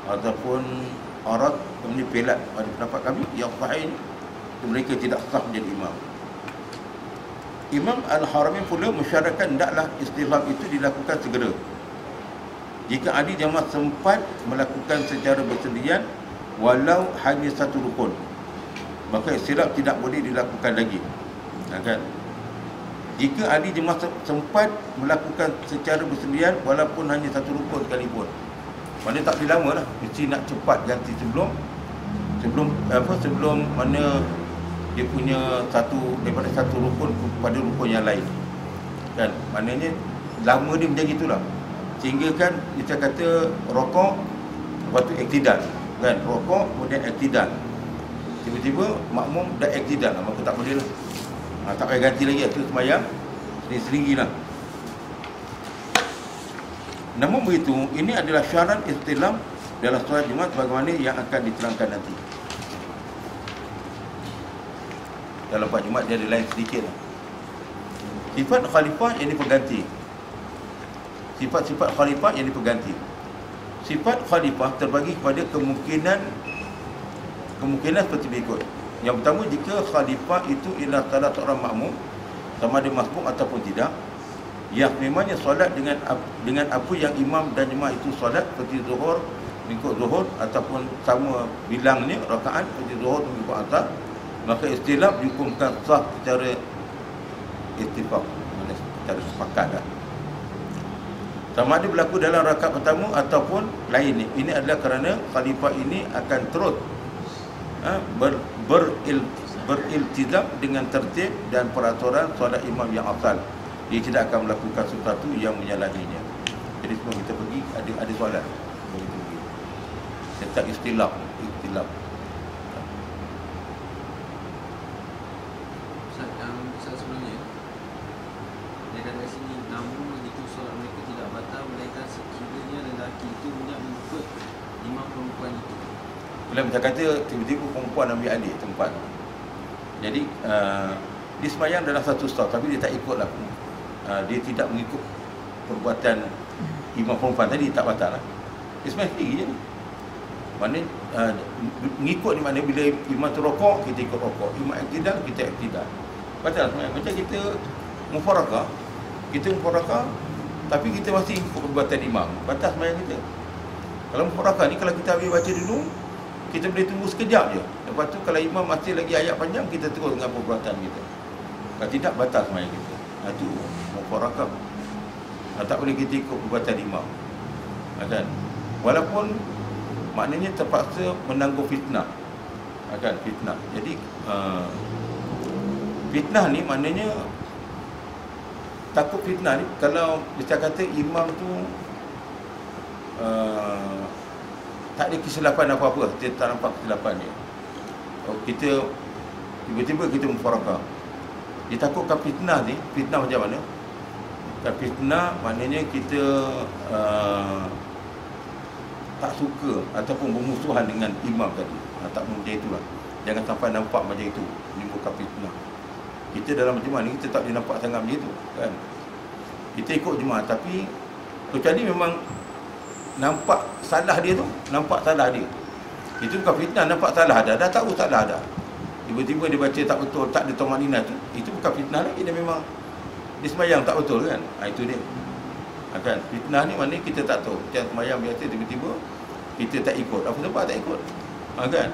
[SPEAKER 1] ataupun arad kemudian pelat. Pada pendapat kami yang sahih mereka tidak sah menjadi imam. Imam Al-Haramain pula mensyaratkan hendaklah istilaf itu dilakukan segera. Jika ahli jamaah sempat melakukan secara bersendirian walau hanya satu rukun, maka istilaf tidak boleh dilakukan lagi, kan. jika ahli jemaah sempat melakukan secara bersendirian walaupun hanya satu rukun sekalipun. Maknanya tak boleh lama lah, mesti nak cepat ganti sebelum mana dia punya daripada satu rukun kepada rukun yang lain. Kan? Maknanya lama dia macam itulah. Sehingga kan kita kata rokok lepas tu iktidal. Kan? Rokok kemudian iktidal. Tiba-tiba makmum dah iktidal lah, maka tak boleh lah. Tak payah ganti lagi, itu sembahyang sendiri lah. Namun begitu, ini adalah syarat istilam dalam solat Jumaat bagaimana yang akan diterangkan nanti. Dalam solat Jumaat dia ada lain sedikit lah. Sifat khalifah yang diperganti. Sifat-sifat khalifah yang diperganti. Sifat khalifah terbagi kepada kemungkinan seperti berikut. Yang pertama, jika khalifah itu ialah salah seorang makmum, sama ada masbuk ataupun tidak, yang memangnya solat dengan apa yang imam dan jemaah itu solat, seperti zuhur mengikut zuhur ataupun sama bilangnya rakaat seperti zuhur mengikut asar, maka istilaf dihukumkan sah secara ittifaq, secara sepakat dah. Sama ada berlaku dalam rakaat pertama ataupun lain. Ini adalah kerana khalifah ini akan terus beriltizam dengan tertib dan peraturan solat imam yang asal. Dia tidak akan melakukan sesuatu yang menyalahinya. Jadi sebelum kita pergi ada soalan. Tentang istilah.
[SPEAKER 3] Ustaz sebenarnya dia kata kat sini, namun begitu solat mereka tidak batal melainkan sekiranya lelaki itu hendak mengikut imam perempuan itu.
[SPEAKER 1] Bila macam kata tiba-tiba perempuan ambil alih tempat. Jadi dia sembahyang dalam satu saf tapi dia tak ikutlah. Dia tidak mengikut perbuatan imam perempuan tadi, tak batal lah. Dia sembahyang sendiri je. Maknanya mengikut ni maknanya bila imam tu rokok, kita ikut rokok. Imam iktidal, kita iktidal. Batal sembahyang. Macam kita mufarakah, tapi kita masih ikut perbuatan imam. Batal sembahyang kita. Kalau mufarakah ni, kalau kita habis baca dulu, kita boleh tunggu sekejap je. Lepas tu kalau imam masih lagi ayat panjang, kita terus dengan perbuatan kita. Kalau tidak, batal sembahyang kita. Itu mufarakah. Tak boleh kita ikut perbuatan imam. Kan? Walaupun maknanya terpaksa menanggung fitnah. Kan? Fitnah. Jadi fitnah ni maknanya takut fitnah ni. Kalau kita kata imam tu tak ada kesilapan apa-apa, kita tak nampak kesilapan dia. Kita tiba-tiba kita mufarakah. Ditakutkan fitnah ni. Fitnah macam mana? Fitnah maknanya kita tak suka ataupun bermusuhan dengan imam tadi. Tak macam itulah. Jangan sampai nampak macam itu, menimbulkan fitnah. Kita dalam jemaah ni kita tak boleh nampak sangat macam itu, kan? Kita ikut jemaah tapi kecuali memang nampak salah dia tu, nampak salah dia. Itu bukan fitnah, nampak salah dah tahu salah dah. Tiba-tiba dia baca tak betul, tak ada tumaninah tu, itu bukan fitnah lagi, dia memang dia sembahyang tak betul, kan? Itu dia. Kan? Fitnah ni maknanya kita tak tahu. Macam sembahyang biasa tiba-tiba kita tak ikut. Apa sebab tak ikut? Kan?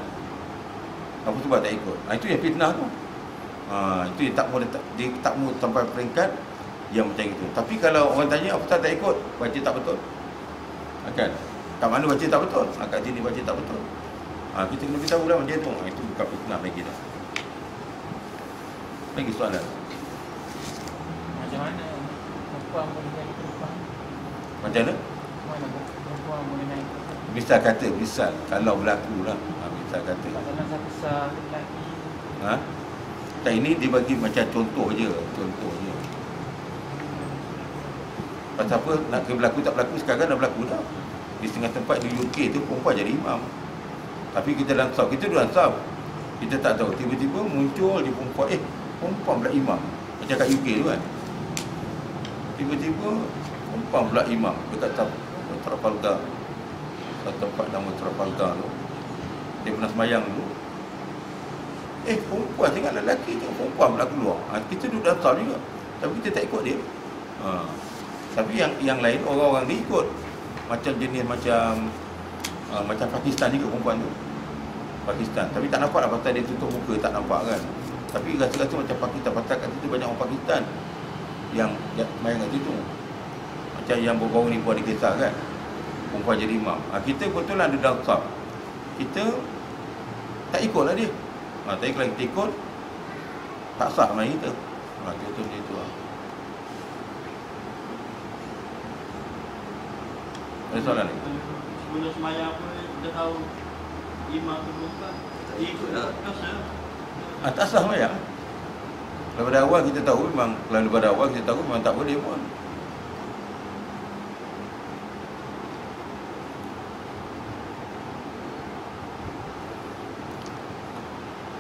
[SPEAKER 1] Apa sebab tak ikut? Itu yang fitnah tu. Itu yang dia tak mau sampai peringkat yang macam itu. Tapi kalau orang tanya apa tak ikut, baca tak betul. Kan? Kat mana baca tak betul? Kat sini baca tak betul. Kita kena beritahu lah macam tu. Itu bukan fitnah lagi dah. Lagi soalan.
[SPEAKER 4] Macam mana perempuan boleh naik perempuan?
[SPEAKER 1] Macam mana?
[SPEAKER 4] Mana perempuan boleh naik perempuan?
[SPEAKER 1] Misal kalau berlaku lah. Misal kata.
[SPEAKER 4] Dalam satu sah lelaki.
[SPEAKER 1] Tak, ini dia bagi macam contoh je. Pasal apa nak berlaku tak berlaku, sekarang dah berlaku dah. Di setengah tempat di UK tu perempuan jadi imam. Tapi kita dalam saf, kita dalam saf, kita tak tahu, tiba-tiba muncul di perempuan, perempuan pula imam. Macam kat UK tu kan, tiba-tiba perempuan pula imam dekat Trafalgar, satu tempat nama Trafalgar tu. Dia pernah sembahyang dulu, perempuan tengok lelaki tu, perempuan pula keluar. Kita duduk dalam saf juga, tapi kita tak ikut dia. Tapi yang lain, orang-orang ni ikut. Macam jenis macam Pakistan juga perempuan tu. Pakistan. Tapi tak nampak lah pasal dia tutup muka, tak nampak kan. Tapi rasa-rasa macam Pakistan. Pasal kat situ banyak orang Pakistan. yang semayang kat situ. Macam yang baru-baru ni buat di kisah kan, perempuan jadi imam. Kita betul-betul ada dalam saf, kita tak ikutlah dia. Tapi kalau kita ikut, tak sah main kita. Contoh dia tu lah. Ada soalan ni?
[SPEAKER 5] Sebelum semayang pun dah tahu imam tu bukan. Ikut dah dosa.
[SPEAKER 1] Tak sah semayang. Kalau pada awal kita tahu memang, kalau pada awal kita tahu memang tak boleh pun.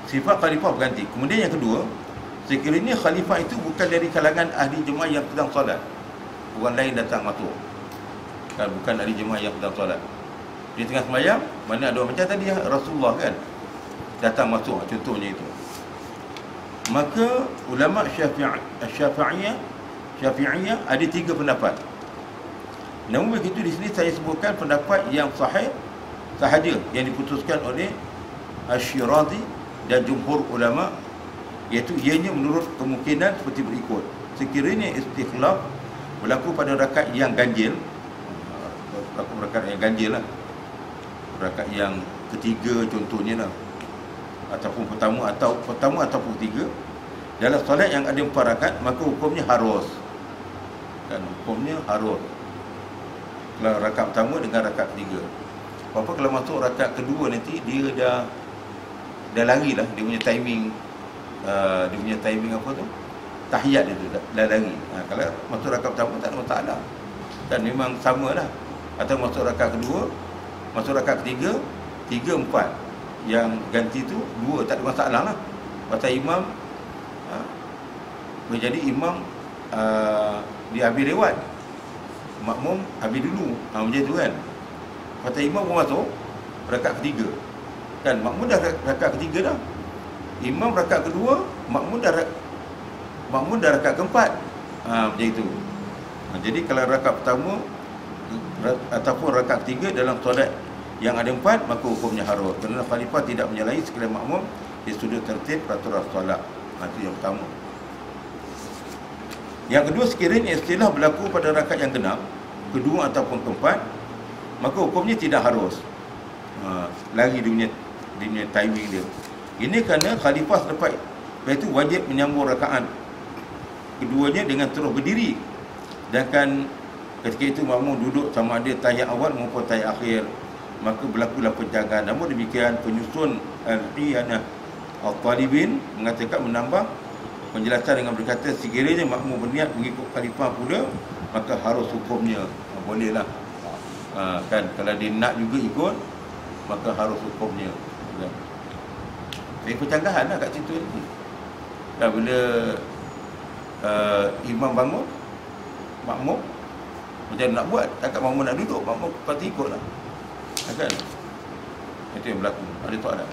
[SPEAKER 1] Sifat khalifah berganti. Kemudian yang kedua, sekiranya khalifah itu bukan dari kalangan ahli jemaah yang sedang solat, orang lain datang masuk, kan, bukan ahli jemaah yang sedang solat, dia tengah sembahyang, mana ada orang macam tadi Rasulullah kan, datang masuk, contohnya itu, maka ulama Syafi'iyah ada 3 pendapat. Namun begitu di sini saya sebutkan pendapat yang sahih sahaja, yang diputuskan oleh Asy-Syirazi dan jumhur ulama, iaitu ianya menurut kemungkinan seperti berikut. Sekiranya istikhlaf berlaku pada rakaat yang ganjil, rakaat yang ganjil lah, rakaat yang ketiga contohnya lah, ataupun pertama ataupun ketiga, dalam solat yang ada 4 rakaat, maka hukumnya harus, kan, hukumnya harus. Kalau rakaat pertama dengan rakaat ketiga, apa kalau masuk rakaat kedua nanti dia dah lari lah, dia punya timing apa tu, tahiyat dia tu dah lari. Kalau masuk rakaat pertama tak ada masalah, kan, memang sama lah. Atau masuk rakaat kedua, masuk rakaat ketiga, 3, 4, yang ganti tu 2, tak ada masalah lah. Pasal imam jadi imam dia habis lewat, makmum habis dulu, macam tu kan. Pasal imam pun masuk rakaat ketiga, kan, makmum dah rakaat ketiga dah, imam rakaat kedua, makmum dah rakaat keempat, macam itu. Jadi kalau rakaat pertama ataupun rakaat ketiga dalam solat yang ada 4, maka hukumnya harus, kerana khalifah tidak menyalahi sekalian makmum di sudut tertib peraturan solat. Itu yang pertama. Yang kedua, sekiranya istilah berlaku pada rakaat yang genap, kedua ataupun keempat, maka hukumnya tidak harus lagi dia punya timing dia. Ini kerana khalifah selepas itu wajib menyambung rakaat keduanya dengan terus berdiri, sedangkan ketika itu makmum duduk sama ada tahiyat awal maupun tahiyat akhir, maka berlakulah penjagaan. Namun demikian, penyusun Al-Iyanah Al-Talibin mengatakan, menambah penjelasan dengan berkata, sekiranya makmum berniat mengikut khalifah pula, maka harus hukumnya. Bolehlah, kan, kalau dia nak juga ikut, maka harus hukumnya. Jadi pencanggahan lah kat situ ni. Dan bila imam bangun, makmum macam nak buat, takkan makmum nak duduk, makmum pasti ikut lah, kan. Itu yang berlaku. Ada soalan?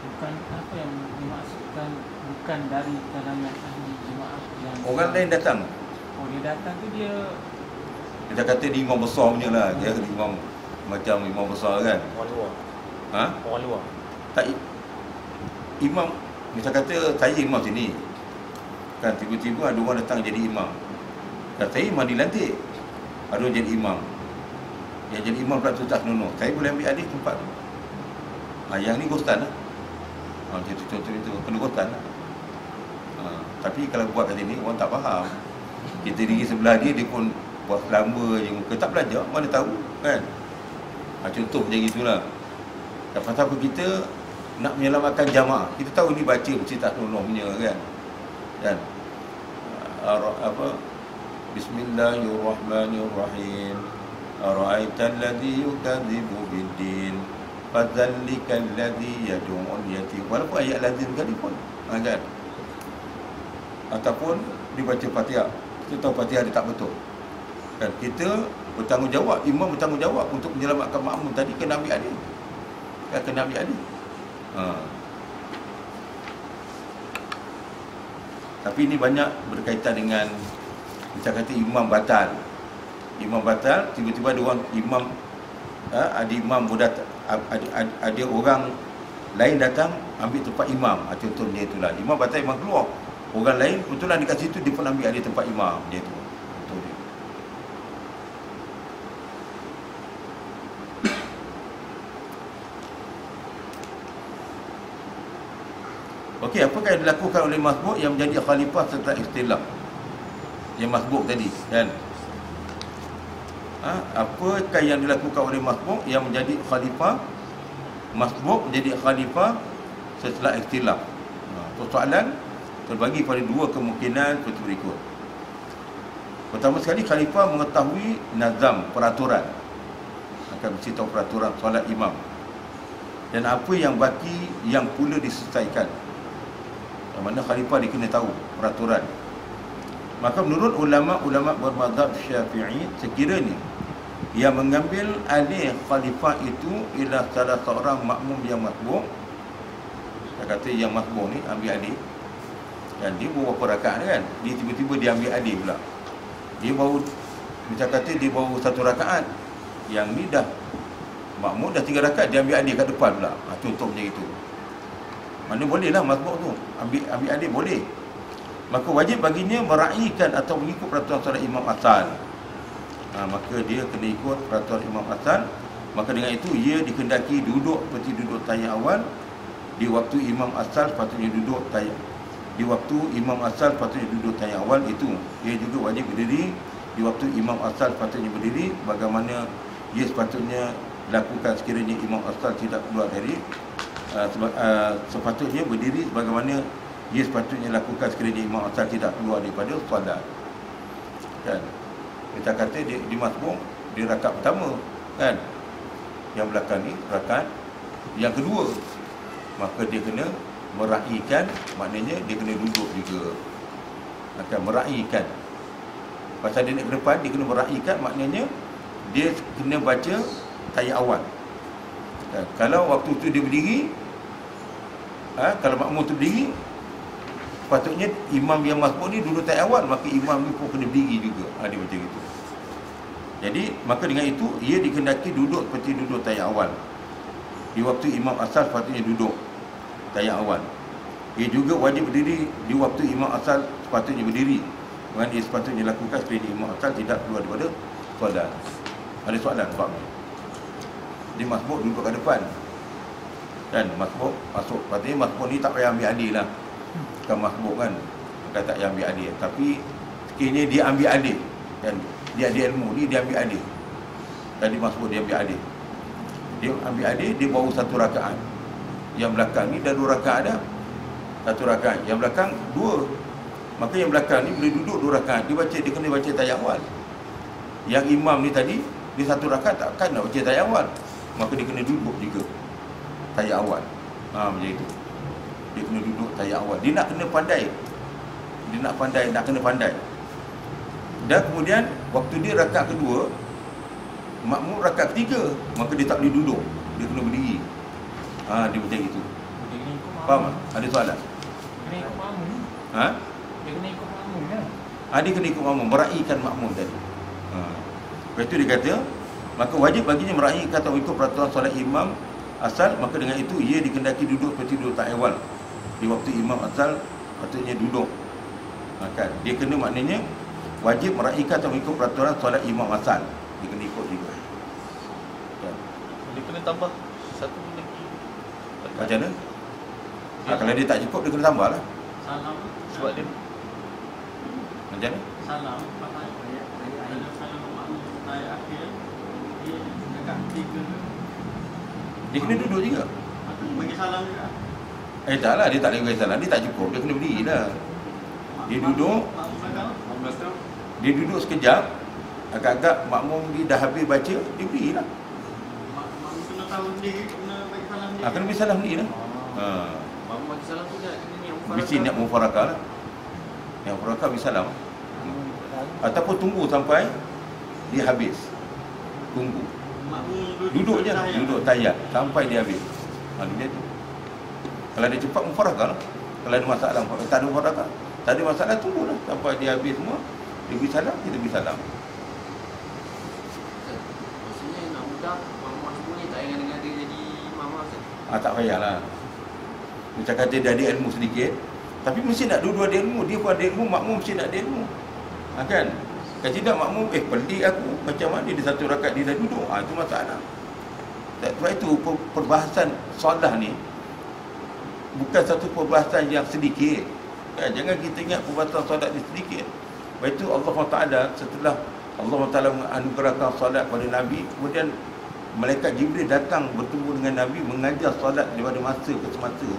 [SPEAKER 4] Bukan apa yang dimaksudkan, bukan dari kalangan ahli jemaah yang
[SPEAKER 1] Orang lain datang,
[SPEAKER 4] dia datang tu dia
[SPEAKER 1] dia kata dia imam besar punya lah, dia imam macam imam besar kan.
[SPEAKER 2] Orang luar. Orang luar.
[SPEAKER 1] Tak, imam, misal kata saya imam sini, kan, tiba-tiba ada orang datang jadi imam, dan saya imam dilantik, ada orang jadi imam, yang jadi imam pula tu tak senonoh, saya boleh ambil alih tempat tu. Yang ni ghostan lah, contoh itu kena ghostan lah. Tapi kalau buat kat sini, orang tak faham, kita diri sebelah dia pun buat lama je muka, tak belajar, mana tahu kan. Contoh macam itulah. Dan pasal apa kita nak menyelamatkan jamaah, kita tahu ni baca mesti tak senonoh punya kan. Dan Bismillahirrahmanirrahim. Ara'aital ladzi yukadzibu biddin fadzallikal ladzi yad'ul yatim. Walaupun ayat lazim kali pun, kan. Ataupun dibaca Fatihah, kita tahu Fatihah dia tak betul, kan. Kita bertanggungjawab, imam bertanggungjawab untuk menyelamatkan makmum tadi, kena ambil alih, kan, kena ambil alih. Tapi ini banyak berkaitan dengan, macam kata imam batal. Imam batal, tiba-tiba ada orang imam, ada imam ada orang lain datang ambil tempat imam. Contohnya itulah, imam batal, imam keluar, orang lain kebetulan dekat situ, dia pun ambil alih tempat imam. Dia tu contoh dia. Okey, apakah yang dilakukan oleh masbuk yang menjadi khalifah setelah ikhtilaf? Yang masbuk tadi kan, apakah yang dilakukan oleh masbuk yang menjadi khalifah? Masbuk menjadi khalifah setelah ikhtilaf. Soalan terbagi pada dua kemungkinan seperti berikut. Pertama sekali, khalifah mengetahui nazam, peraturan, akan mesti tahu peraturan solat imam dan apa yang baki yang pula diselesaikan. Yang mana khalifah dia kena tahu peraturan. Maka menurut ulama-ulama bermazhab Syafi'i, sekiranya yang mengambil alih khalifah itu ialah salah seorang makmum yang masbuk. Saya kata yang masbuk ni ambil alih, dan dia baru berapa rakaat kan, dia tiba-tiba dia ambil alih pula. Dia baru, macam kata dia baru 1 rakaat, yang ni dah makmum dah 3 rakaat, dia ambil alih kat depan pula. Contoh macam itu. Mana boleh lah masbuk tu ambil alih, boleh. Maka wajib baginya meraihkan atau mengikut peraturan solat imam asal. Maka dia kena ikut peraturan imam asal. Maka dengan itu ia dikendaki duduk seperti duduk tayang awal. Di waktu imam asal sepatutnya duduk tayang. Di waktu imam asal sepatutnya duduk tayang awal itu. Ia juga wajib berdiri di waktu imam asal sepatutnya berdiri, bagaimana ia sepatutnya lakukan sekiranya imam asal tidak keluar dari sepatutnya berdiri sebagaimana ia sepatutnya lakukan sekiranya imam asal tidak keluar daripada solat. Kan? Kita kata di masbuk, di rakaat pertama kan, yang belakang ni rakaat yang kedua, maka dia kena meraihkan, maknanya dia kena duduk juga, akan meraihkan. Pasal dia nak ke depan, dia kena meraihkan, maknanya dia kena baca tayat awal. Kalau waktu tu dia berdiri, kalau makmum tu berdiri, patutnya imam yang masbuk ni duduk tayat awal, maka imam ni pun kena berdiri juga. Dia macam itu. Jadi maka dengan itu ia dikehendaki duduk seperti duduk tayat awal. Di waktu imam asal sepatutnya duduk tayat awal. Ia juga wajib berdiri di waktu imam asal sepatutnya berdiri. Dengan ia sepatutnya lakukan sekiranya imam asal tidak keluar daripada solat. Ada soalan bab ni? Dia masbuk duduk kat depan. Kan masbuk masuk, patutnya masbuk ni tak payah ambil alih lah. Bukan masbuk kan, bukan tak payah ambil alih. Tapi sekiranya dia ambil alih, kan, dia ada ilmu ni, dia ambil alih. Tadi masbuk dia ambil alih. Dia ambil alih, dia baru 1 rakaat. Yang belakang ni dah 2 rakaat dah. 1 rakaat. Yang belakang 2. Maka yang belakang ni boleh duduk 2 rakaat. Dia kena baca tayat awal. Yang imam ni tadi, dia 1 rakaat takkan nak baca tayat awal. Maka dia kena duduk juga tayat awal. Macam itu. Dia kena duduk tayat awal. Dia nak kena pandai. Nak kena pandai. Dan kemudian waktu dia rakaat kedua, makmum rakaat ketiga, maka dia tak boleh duduk. Dia kena berdiri. Dia macam itu. Faham tak? Ada soalan?
[SPEAKER 4] Kena ikut makmum. Dia kena ikut makmum kan?
[SPEAKER 1] Dia kena ikut makmum, meraihkan makmum tadi. Lepas itu dia kata, maka wajib baginya meraihkan atau ikut peraturan solat imam asal. Maka dengan itu ia dikehendaki duduk seperti duduk tayat awal. Di waktu imam asal patutnya duduk. Kan? Dia kena, maknanya wajib meraihkan atau ikut peraturan solat imam asal. Dia kena ikut juga. Kan?
[SPEAKER 5] Dia kena tambah 1 lagi.
[SPEAKER 1] Macam mana? Kalau dia tak cukup, dia kena tambah lah.
[SPEAKER 4] Salam.
[SPEAKER 5] Sebab dia
[SPEAKER 1] Macam mana?
[SPEAKER 4] Salam. Ada salam makmum tayat akhir. Dia dekat 3 tu.
[SPEAKER 1] Dia kena duduk juga.
[SPEAKER 4] Aku bagi salam juga.
[SPEAKER 1] Taklah, dia tak boleh bagi salam. Dia tak cukup, dia kena berdiri lah. Dia duduk.
[SPEAKER 4] Makmum belakang.
[SPEAKER 1] Dia duduk sekejap. Agak-agak makmum dia dah habis baca, dia berdiri lah.
[SPEAKER 4] Makmum kena tahu sendiri, kena bagi salam dia.
[SPEAKER 1] Kena bagi salam ni lah.
[SPEAKER 3] Makmum bagi salam tu dah kena ni mufarakah.
[SPEAKER 1] Mesti nak mufarakah lah. Yang mufarakah bagi salam. Ataupun tunggu sampai dia habis. Tunggu.
[SPEAKER 4] Makmum
[SPEAKER 1] Duduk je lah. Duduk tayat sampai dia habis. Dia tu. Kalau dia cepat mufarakah lah. Kalau ada masalah, tak ada mufarakah, tak ada masalah, tunggulah sampai dia habis semua. Dia beri salam, kita beri salam.
[SPEAKER 3] Maksudnya nak mudah makmum semua ni tak payah dengan dia jadi imam lah.
[SPEAKER 1] Tak payahlah. Macam kata dia ada ilmu sedikit, tapi mesti nak dua-dua ada ilmu. Dia pun ada ilmu, makmum mesti nak ada ilmu. Kan? Kalau tidak makmum, pelik aku. Macam mana dia satu rakaat dia dah duduk. Itu masalah. Sebab itu perbahasan solat ni bukan satu perbahasan yang sedikit. Jangan kita ingat perbahasan solat ni sedikit. Sebab itu Allah Taala setelah Allah Taala menganugerahkan solat kepada Nabi, kemudian malaikat Jibril datang bertemu dengan Nabi mengajar solat daripada masa ke semasa.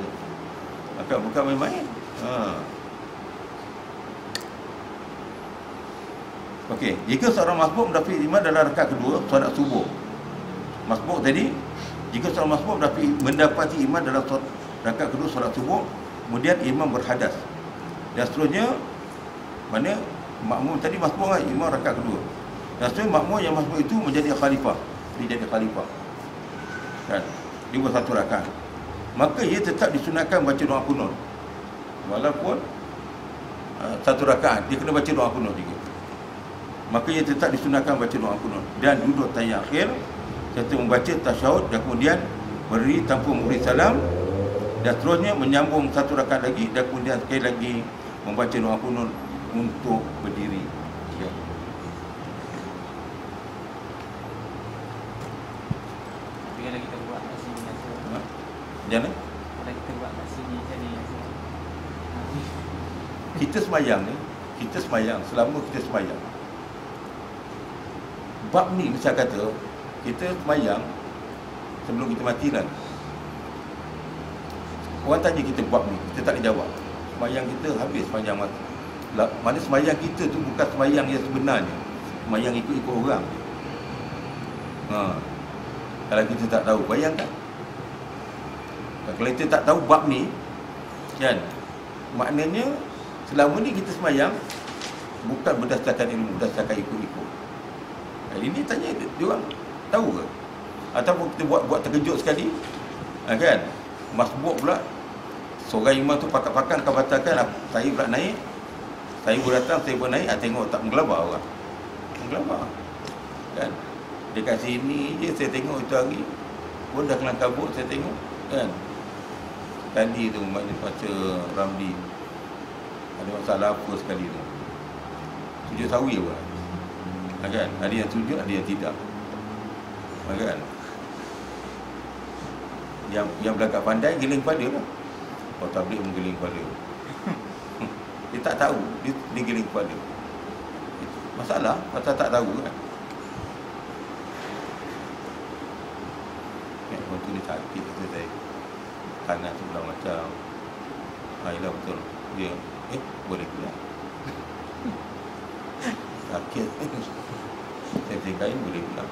[SPEAKER 1] Maka bukan main-main. Okey, jika seorang masbuk mendapat imam dalam rakaat kedua solat subuh. Masbuk tadi, jika seorang masbuk mendapati imam dalam rakaat kedua solat subuh, kemudian imam berhadas. Dan seterusnya, mana makmum tadi masbuk kan, imam rakaat kedua. Dan seterusnya makmum yang masbuk itu menjadi khalifah. Dia jadi khalifah. Kan? Dia buat satu rakaat. Maka ia tetap disunatkan baca doa kunut. Walaupun satu rakaat, dia kena baca doa kunut juga. Maka ia tetap disunatkan baca doa kunut dan duduk tahiyat akhir serta membaca tasyahud dan kemudian berdiri tanpa memberi salam dan seterusnya menyambung satu rakaat lagi dan kemudian sekali lagi membaca doa kunut untuk berdiri. Ya.
[SPEAKER 3] Tapi kalau kita buat kat sini
[SPEAKER 1] Jangan.
[SPEAKER 3] Kalau kita buat kat sini macam ni
[SPEAKER 1] Kita semayang ni, selama kita semayang, bab ni macam kata kita semayang sebelum kita mati kan. Orang tanya kita bab ni, kita tak boleh jawab. Semayang kita habis sepanjang masa. Mana semayang kita tu bukan semayang yang sebenarnya. Semayang ikut-ikut orang. Kalau kita tak tahu, bayangkan. Kalau kita tak tahu bab ni, kan, maknanya selama ni kita semayang bukan berdasarkan ilmu, berdasarkan ikut-ikut. Ini tanya dia orang tahu ke? Ataupun kita buat terkejut sekali, kan? Masbuk pula, seorang imam tu pakat-pakat akan batalkan, saya pula naik, saya pun datang, saya pun naik, tengok tak menggelabar orang. Menggelabar, kan? Dekat sini je saya tengok itu hari pun dah kelang kabut, saya tengok, kan? Tadi tu maknanya baca Ramli ada masalah apa sekali tu, sujud sawi apa, kan? Ada yang sujud, ada yang tidak, kan? Yang belakang pandai geling kepala lah. Kalau tabligh menggeling kepala. Dia tak tahu, dia geling kepala. Masalah pasal tak tahu kan. Waktu ni sakit kata saya, tangan sebelah macam yelah betul. Dia boleh pula sakit. Saya kain boleh pula.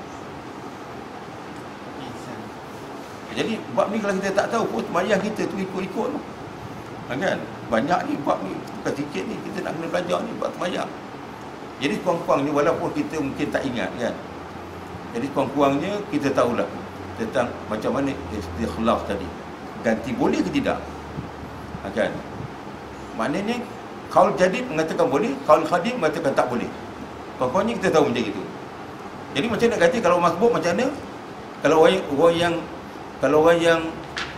[SPEAKER 1] Jadi bab ni kalau kita tak tahu pun semayang kita tu ikut-ikut tu, kan? Banyak ni bab ni, bukan sikit ni, kita nak kena belajar ni bab semayang. Jadi kurang-kurangnya walaupun kita mungkin tak ingat, kan, jadi kurang-kurangnya kita tahulah tentang macam mana istikhlas tadi, ganti boleh ke tidak, kan? Maknanya qaul jadid mengatakan boleh, qaul khadim mengatakan tak boleh. Kurang-kurangnya kita tahu macam itu. Jadi macam nak ganti kalau masbuk macam mana? Kalau orang yang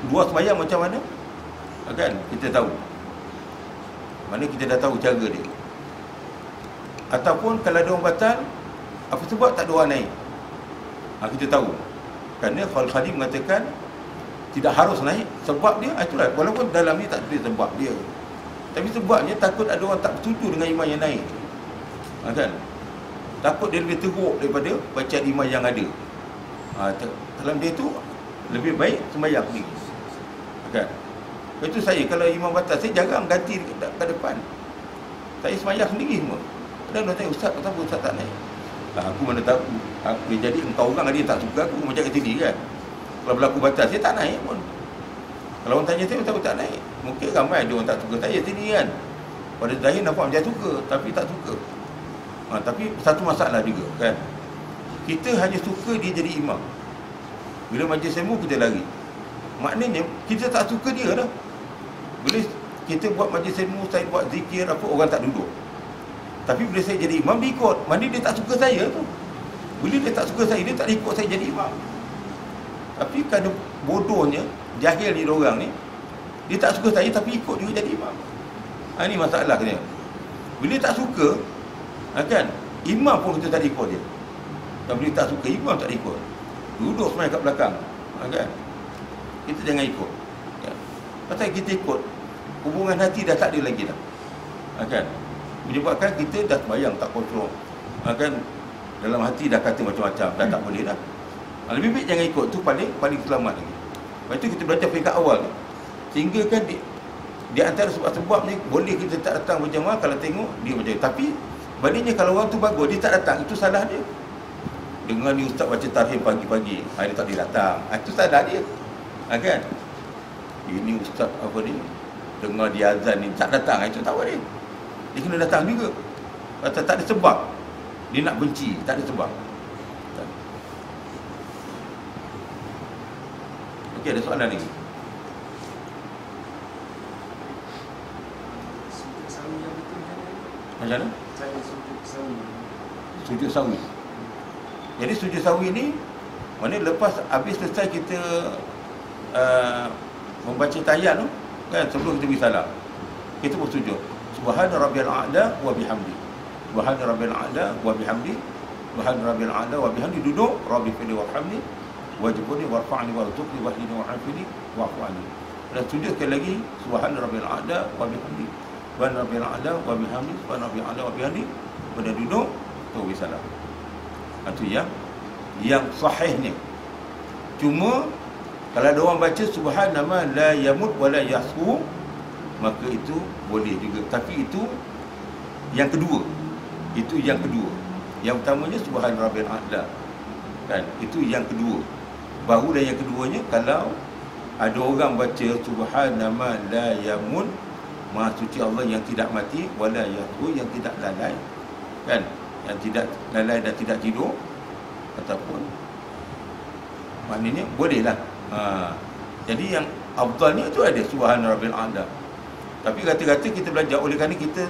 [SPEAKER 1] dua sembahyang macam mana? Kan? Kita tahu. Mana kita dah tahu cara dia. Ataupun kalau ada orang batal, apa sebab tak ada orang naik? Kita tahu. Kerana Qaul Khadim mengatakan tidak harus naik. Sebab dia, itulah. Walaupun dalam ni tak ada sebab dia. Tapi sebabnya takut ada orang tak setuju dengan imam yang naik. Kan? Takut dia lebih teruk daripada bacaan imam yang ada. Dalam dia tu lebih baik sembahyang sendiri, kan? Itu saya kalau imam batal, saya jarang ganti ke depan. Saya sembahyang sendiri semua. Dan dia tanya, ustaz, kenapa ustaz tak naik? Aku mana tahu. Jadi engkau orang ada yang tak suka aku macam kat sini, kan? Kalau berlaku batal, saya tak naik pun. Kalau orang tanya saya, kenapa tak naik? Mungkin ramai ada orang tak suka saya sini, kan? Pada zahir nampak macam suka, tapi tak suka. Tapi satu masalah juga, kan? Kita hanya suka dia jadi imam. Bila majlis ilmu kita lari. Maknanya kita tak suka dia dah. Bila kita buat majlis ilmu, saya buat zikir apa, orang tak duduk. Tapi bila saya jadi imam, dia ikut. Mana dia tak suka saya tu. Bila dia tak suka saya, dia tak ikut saya jadi imam. Tapi kerana bodohnya, jahil ni orang ni, Dia tak suka saya tapi ikut juga jadi imam. Ini masalah dia. Bila tak suka, kan, imam pun kita tak ikut dia. Dan bila tak suka, imam tak ikut. Duduk semuanya kat belakang, kan. Kita jangan ikut. Ya. Pasal kita ikut, hubungan hati dah tak ada lagi dah. Kan. Menyebabkan kita dah sembahyang tak kontrol. Kan. Dalam hati dah kata macam-macam, dah tak boleh dah. Lebih baik jangan ikut, tu paling selamat lagi. Lepas tu kita belajar peringkat awal ni. Sehingga kan di antara sebab-sebab ni boleh kita tak datang berjamaah kalau tengok dia macam tu. Tapi baliknya kalau orang tu bagus, dia tak datang, itu salah dia. Dengar ni ustaz baca tarhim pagi-pagi, dia tak boleh datang, itu salah dia. Kan? Ini ustaz apa ni, dengar dia azan ni tak datang, itu tak boleh. Dia kena datang juga. Pasal tak ada sebab dia nak benci, tak ada sebab. Okey, ada soalan ni? Macam mana? Sujud sawi. Jadi sujud sawi ni, mana lepas habis selesai kita membaca tahiyat tu, kan, sebelum kita pergi salam, kita bersujud. Subhana rabbiyal a'la wa bihamdi. Subhana rabbiyal a'la wa bihamdi. Subhana rabbiyal a'la wa bihamdi. Duduk, rabbi fili warhamni wajibuni warfa'ni warzuqni wahdini wa'afini wa'fu anni. Dan sujud sekali lagi, subhana rabbiyal a'la wa bihamdi. Subhana rabbiyal a'la wa bihamdi. Subhana rabbiyal a'la wa bihamdi. Pada duduk, tu bisalam. Itu yang sahihnya. Cuma kalau ada orang baca subhana ma la yamut wa la yasfu, maka itu boleh juga. Tapi itu yang kedua. Itu yang kedua. Yang utamanya subhana rabbiyal a'la. Kan? Itu yang kedua. Baru dan yang keduanya, kalau ada orang baca subhana ma la yamut, Maha suci Allah yang tidak mati, wala yahwu, yang tidak lalai, kan, yang tidak lalai dan tidak tidur, ataupun maknanya bolehlah. Jadi yang afdalnya itu ada subhana rabbil a'la. Tapi kata-kata kita belajar, oleh kerana kita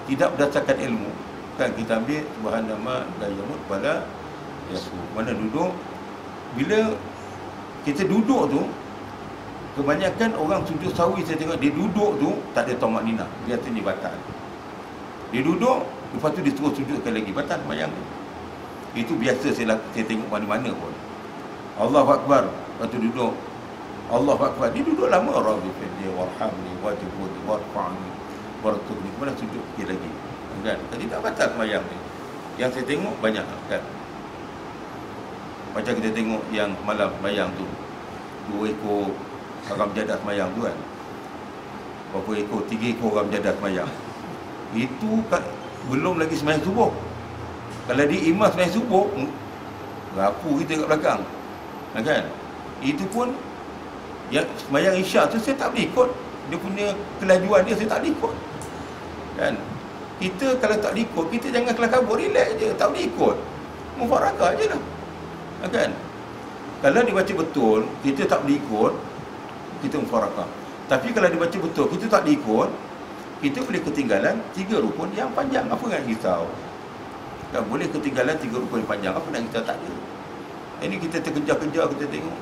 [SPEAKER 1] tidak berdasarkan ilmu, kan, kita ambil subhana ma la yamut wala yahwu. Mana duduk, bila kita duduk tu, kebanyakan orang sujud sawi, saya tengok dia duduk tu tak ada tamak nina, dia kata ni batal. Dia duduk, lepas tu dia terus sujud sekali lagi, batal sembahyang. Itu biasa saya tengok mana-mana pun. Allahu Akbar, lepas tu duduk, Allahu Akbar, dia duduk lama, rabbi fidni warhamni wajibuni warfa'ni warzuqni, kemudian sujud sekali lagi, kan. Jadi tak batal sembahyang ni. Yang saya tengok banyak, kan. Macam kita tengok yang malam sembahyang tu, 2 ekor orang jadah semayang tu, kan. Berapa ekor? 3 ekor orang jadah semayang. Itu belum lagi semayang subuh. Kalau dia imam semayang subuh, rapu kita kat belakang, kan. Itu pun yang semayang isyak tu saya tak boleh ikut. Dia punya kelajuan dia saya tak boleh ikut, kan. Kita kalau tak boleh ikut, kita jangan kelas kabur, relax je, tak boleh ikut, mufarakah je lah, kan. Kalau dibaca betul, kita tak boleh ikut, kita mufarakah. Tapi kalau dibaca betul, kita tak diikut, kita boleh ketinggalan 3 rukun yang panjang. Apa nak risau? Tak boleh ketinggalan 3 rukun yang panjang. Apa nak risau? Tak ada. Ini kita terkejar-kejar, kita tengok.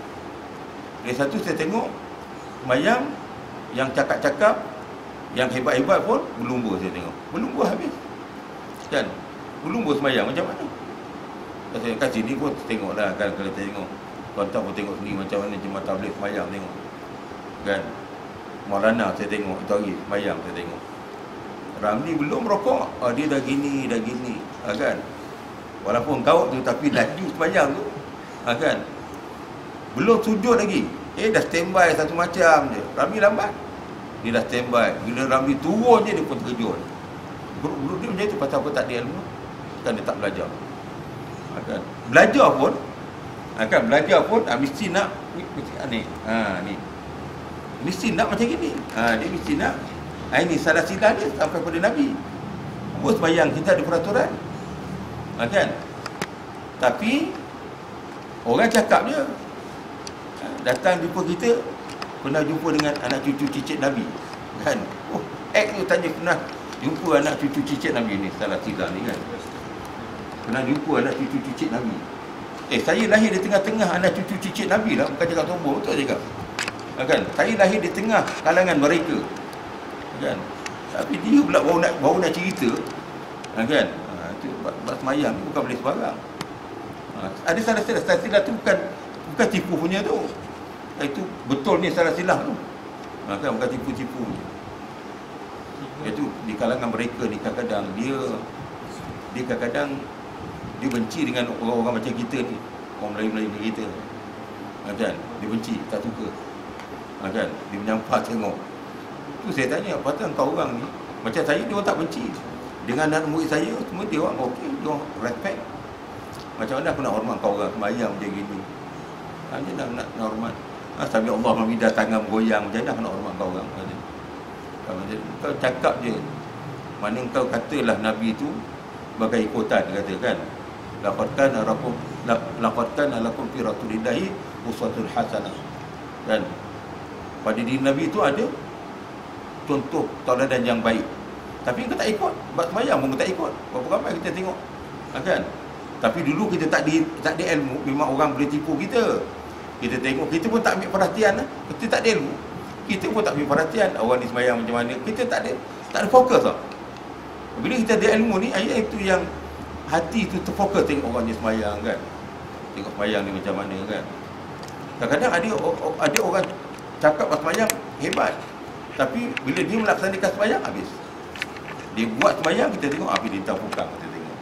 [SPEAKER 1] Dari satu saya tengok sembahyang yang cakap-cakap, yang hebat-hebat pun berlumba, saya tengok. Berlumba habis, kan. Berlumba sembahyang macam mana? Kat sini pun tengoklah, kan. Kalau tengok, tuan-tuan pun tengok sendiri macam mana jemaah tabligh sembahyang, tengok, kan. Maulana saya tengok itu hari sembahyang, saya tengok Ramli belum rokok, dia dah gini, kan. Walaupun kau tu, tapi laju sembahyang tu, kan. Belum sujud lagi, dah standby satu macam je. Ramli lambat, dia dah standby. Bila Ramli turun je, dia pun terkejut. Guru dia macam tu, pasal apa? Tak ada ilmu, kan, dia tak belajar, kan. Belajar pun, kan, belajar pun mesti nak ni, ni mesti nak macam gini. Dia mesti nak. Ini salah silap dia sampai pada Nabi. Buat sembahyang kita ada peraturan, kan. Tapi orang cakap dia, datang jumpa kita, pernah jumpa dengan anak cucu cicit Nabi, kan. Tu tanya pernah jumpa anak cucu cicit Nabi ni, salah silap ni, kan. Pernah jumpa anak cucu cicit Nabi. Saya lahir di tengah-tengah anak cucu cicit Nabi lah, bukan cakap sombong, betul cakap. Kan? Saya lahir di tengah kalangan mereka. Kan? Tapi dia pula baru nak cerita. Kan? Itu bab semayang ni bukan boleh sebarang. Ada salah silah tu bukan tipu punya tu. Itu betul ni salah silah tu. Kan bukan tipu-tipu. Itu di kalangan mereka ni kadang-kadang dia kadang-kadang dia benci dengan orang-orang macam kita ni, orang Melayu-Melayu ni kita. Kan? Dia benci, tak suka. Kan? Dia menyampah tengok. Tu saya tanya, apa tu kau orang ni macam saya, dia orang tak benci. Dengan anak murid saya semua dia orang okey, dia orang respect. Macam mana aku nak hormat kau orang sembahyang macam gini? Hanya nak hormat. Sambil Allah memidah tangan goyang, macam mana aku nak hormat kau orang? Kau cakap je. Mana kau katalah Nabi tu bagai ikutan, kata kan. Laqad kana lakum fi rasulillahi uswatun hasanah. Kan? Pada diri Nabi tu ada contoh tauladan yang baik. Tapi kau tak ikut, buat sembahyang pun kau tak ikut. Berapa ramai kita tengok. Kan? Tapi dulu kita tak ada ilmu, memang orang boleh tipu kita. Kita tengok, kita pun tak ambil perhatian. Kita tak ada ilmu, kita pun tak ambil perhatian. Orang ni sembahyang macam mana, kita tak ada fokus tau. Bila kita ada ilmu ni, itu yang hati tu terfokus tengok orang ni sembahyang kan. Tengok sembahyang ni macam mana kan. Kadang-kadang ada orang cakap pasal sembahyang hebat, tapi bila dia melaksanakan sembahyang habis. Dia buat sembahyang, kita tengok habis dia tak pukang, kita tengok.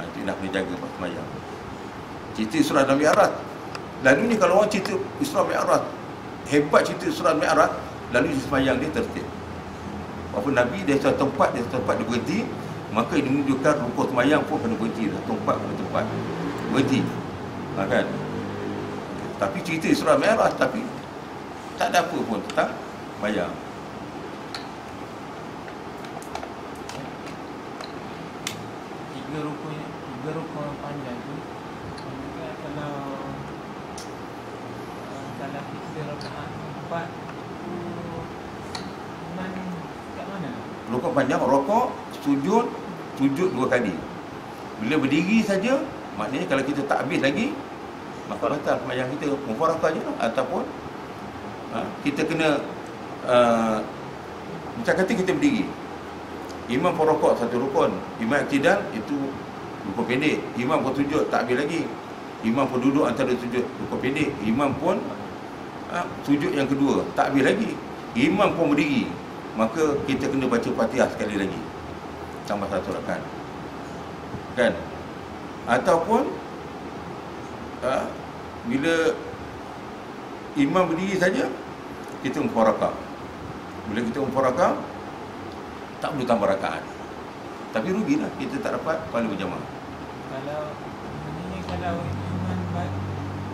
[SPEAKER 1] Itu nak kena jaga pasal sembahyang. Cerita Isra dan Mi'raj. Lalu ni kalau orang cerita Isra Mi'raj, hebat cerita Isra Mi'raj, lalu sembahyang dia tertib. Walaupun Nabi dia satu tempat dia berhenti, maka ini menunjukkan rukun sembahyang pun kena berhenti, tempat berhenti. Kan? Tapi cerita Isra Mi'raj, tapi tak ada apa pun tentang sembahyang.
[SPEAKER 6] Tiga rukun panjang tu, kalau kita rakaat 4 tu iman kat mana?
[SPEAKER 1] Rukun panjang, rokok, sujud 2 kali. Bila berdiri saja, maknanya kalau kita tak habis lagi, maka batal sembahyang kita. Mufarakah je lah. Ataupun kita kena macam kata kita berdiri, imam pun rokok 1 rukun, imam iktidal itu rukun pendek, imam pun sujud tak habis lagi, imam pun duduk antara sujud rukun pendek, imam pun sujud yang kedua tak habis lagi, imam pun berdiri, maka kita kena baca Fatihah sekali lagi tambah 1 rakaat. Kan? Ataupun bila imam berdiri saja, kita mufarakah. Bila kita mufarakah, tak perlu tambah rakaat. Tapi rugilah kita tak dapat pahala berjamaah.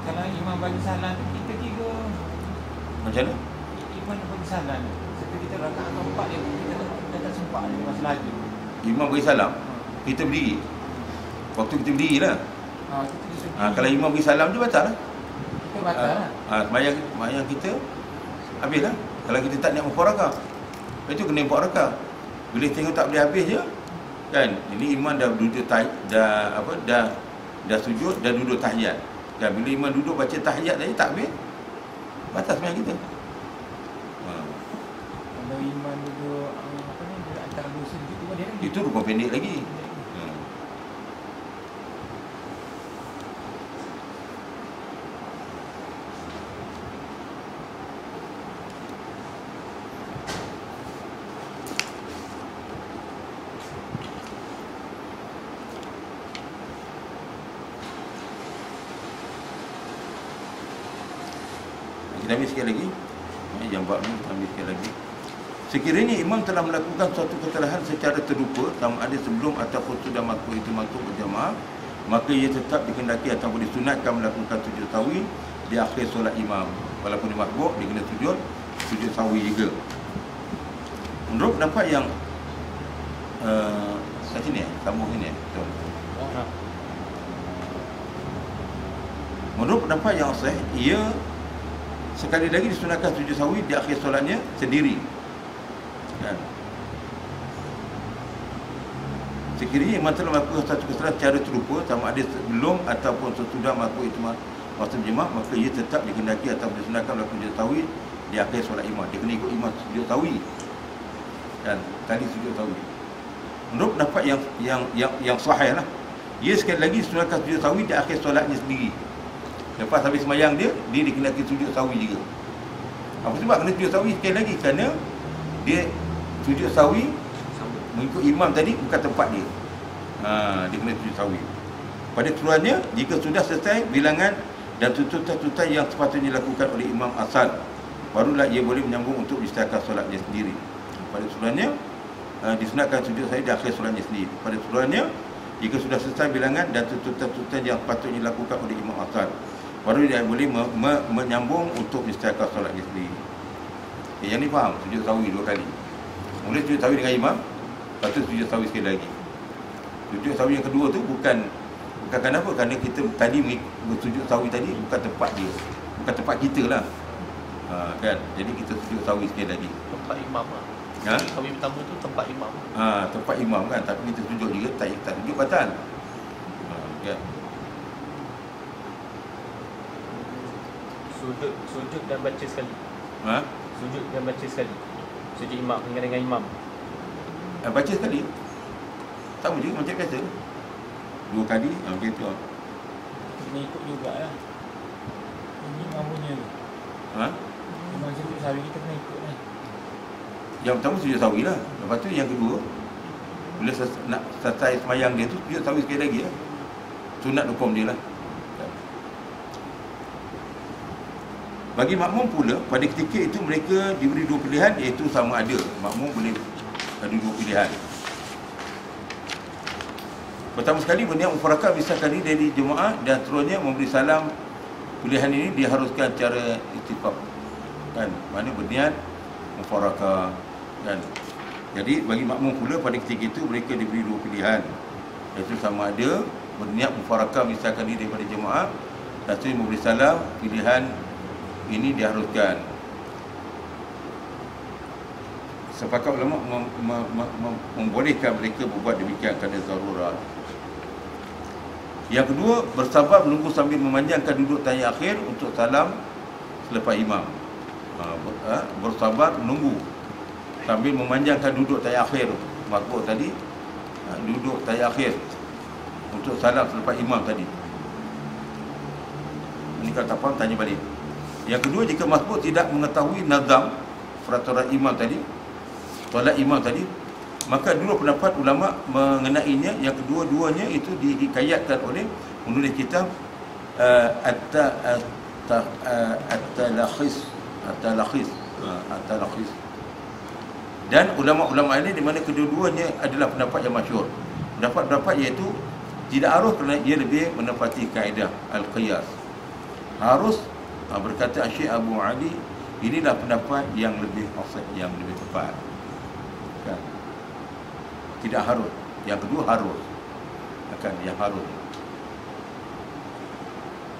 [SPEAKER 6] Kalau imam bagi salam, kita kira
[SPEAKER 1] macam mana?
[SPEAKER 6] Imam bagi salam, seperti kita rakaat keempat dia, kita tak sempat dia masa laju.
[SPEAKER 1] Imam bagi salam, kita berdiri. Waktu kita berdiri lah. Kalau imam bagi salam je batal lah.
[SPEAKER 6] Kita batal lah.
[SPEAKER 1] Sembahyang kita habis lah. Kalau kita tak nak mufarakah, itu kena mufarakah. Bila tengok tak boleh habis je, kan? Ini imam dah duduk dah sujud, dah duduk tahiyat. Kan? Bila imam duduk baca tahiyat tadi tak habis, batal sembahyang kita.
[SPEAKER 6] Kalau imam duduk antara 2 sujud tu dia lagi.
[SPEAKER 1] Itu rukun pendek lagi. Kita ambil sikit lagi. Jam 4 ni kita ambil sikit lagi. Sekiranya imam telah melakukan suatu kesalahan secara terlupa, sama ada sebelum ataupun sudah makruh itu makruh berjamaah, maka ia tetap dikehendaki ataupun disunatkan melakukan sujud sahwi di akhir solat imam. Walaupun dia makruh, dia kena sujud sahwi juga. Menurut pendapat yang kat sini sambung sini menurut pendapat yang sahih, ia sekali lagi disunatkan sujud sahwi di akhir solatnya sendiri. Kan? Sekiranya imam telah melakukan satu kesalahan secara terlupa, sama ada sebelum ataupun sesudah makruh itu waktu berjemaah, maka ia tetap dikehendaki atau disunatkan melakukan sujud sahwi di akhir solat imam. Dia kena ikut imam sujud sahwi. Dan tadi sujud sahwi. Menurut pendapat yang sahih lah. Dia sekali lagi sunatkan sujud sahwi di akhir solatnya sendiri. Lepas habis sembahyang dia dikenakan sujud sahwi juga. Apa sebab kena sujud sahwi sekali lagi? Kerana dia sujud sahwi mengikut imam tadi bukan tempat dia. Dia kena sujud sahwi. Pada keseluruhannya, jika sudah selesai bilangan dan tututan-tututan yang sepatutnya dilakukan oleh imam asal, barulah ia boleh menyambung untuk istiadat solatnya sendiri. Pada keseluruhannya, disunatkan sujud sahwi di akhir solatnya sendiri. Pada keseluruhannya, jika sudah selesai bilangan dan tututan-tututan yang sepatutnya dilakukan oleh imam asal, baru dia boleh menyambung untuk istiadat solatnya sendiri. Yang ni faham, sujud sahwi 2 kali. Mula sujud sahwi dengan imam, lepas tu sujud sahwi sekali lagi. Sujud sahwi yang kedua tu bukan kenapa? Kerana kita tadi bersujud sahwi tadi bukan tempat dia, bukan tempat kita lah. Kan? Jadi kita sujud sahwi sekali lagi.
[SPEAKER 2] Tempat imam lah. Sahwi pertama tu tempat imam.
[SPEAKER 1] Tempat imam kan, tapi kita sujud juga tak sujud batal. Kan?
[SPEAKER 2] Sujud dan baca sekali. Sujud dan baca sekali. Sujud imam dengan imam.
[SPEAKER 1] Baca sekali. Sama je macam biasa. 2 kali macam tu.
[SPEAKER 6] Kena ikut juga lah. Ini imam punya tu. Imam sujud sahwi kita kena ikut lah.
[SPEAKER 1] Yang pertama sujud sahwi lah. Lepas tu yang kedua, bila nak selesai semayang dia tu, sujud sahwi sekali lagi lah. Sunat hukum dia lah. Bagi makmum pula, pada ketika itu mereka diberi 2 pilihan, iaitu sama ada. Makmum boleh ada 2 pilihan. Pertama sekali berniat mufarakah misahkan diri dari jemaah dan seterusnya memberi salam. Pilihan ini diharuskan secara istifaq. Kan? Mana berniat mufarakah kan. Jadi bagi makmum pula pada ketika itu mereka diberi 2 pilihan. Iaitu sama ada berniat mufarakah misahkan diri daripada jemaah dan seterusnya memberi salam. Pilihan ini diharuskan. Sepakat ulama membolehkan mereka berbuat demikian kerana zarurat. Yang kedua, bersabar menunggu sambil memanjangkan duduk tahiyat akhir untuk salam selepas imam. Bersabar menunggu sambil memanjangkan duduk tahiyat akhir. Makbul tadi duduk tahiyat akhir untuk salam selepas imam tadi. Ini kalau tak faham tanya balik. Yang kedua, jika makbul tidak mengetahui nazam peraturan imam tadi, solat imam tadi, maka dua pendapat ulama mengenainya. Yang kedua-duanya itu dihikayatkan oleh penulis kitab At-Talakhis. Dan ulama-ulama ini di mana kedua-duanya adalah pendapat yang masyhur. Pendapat-pendapat iaitu tidak harus kerana ia lebih menepati kaedah al-qiyas. Harus berkata Syekh Abu Ali, inilah pendapat yang lebih maksud, yang lebih tepat. Kan? Tidak harus. Yang kedua harus. Akan yang harus.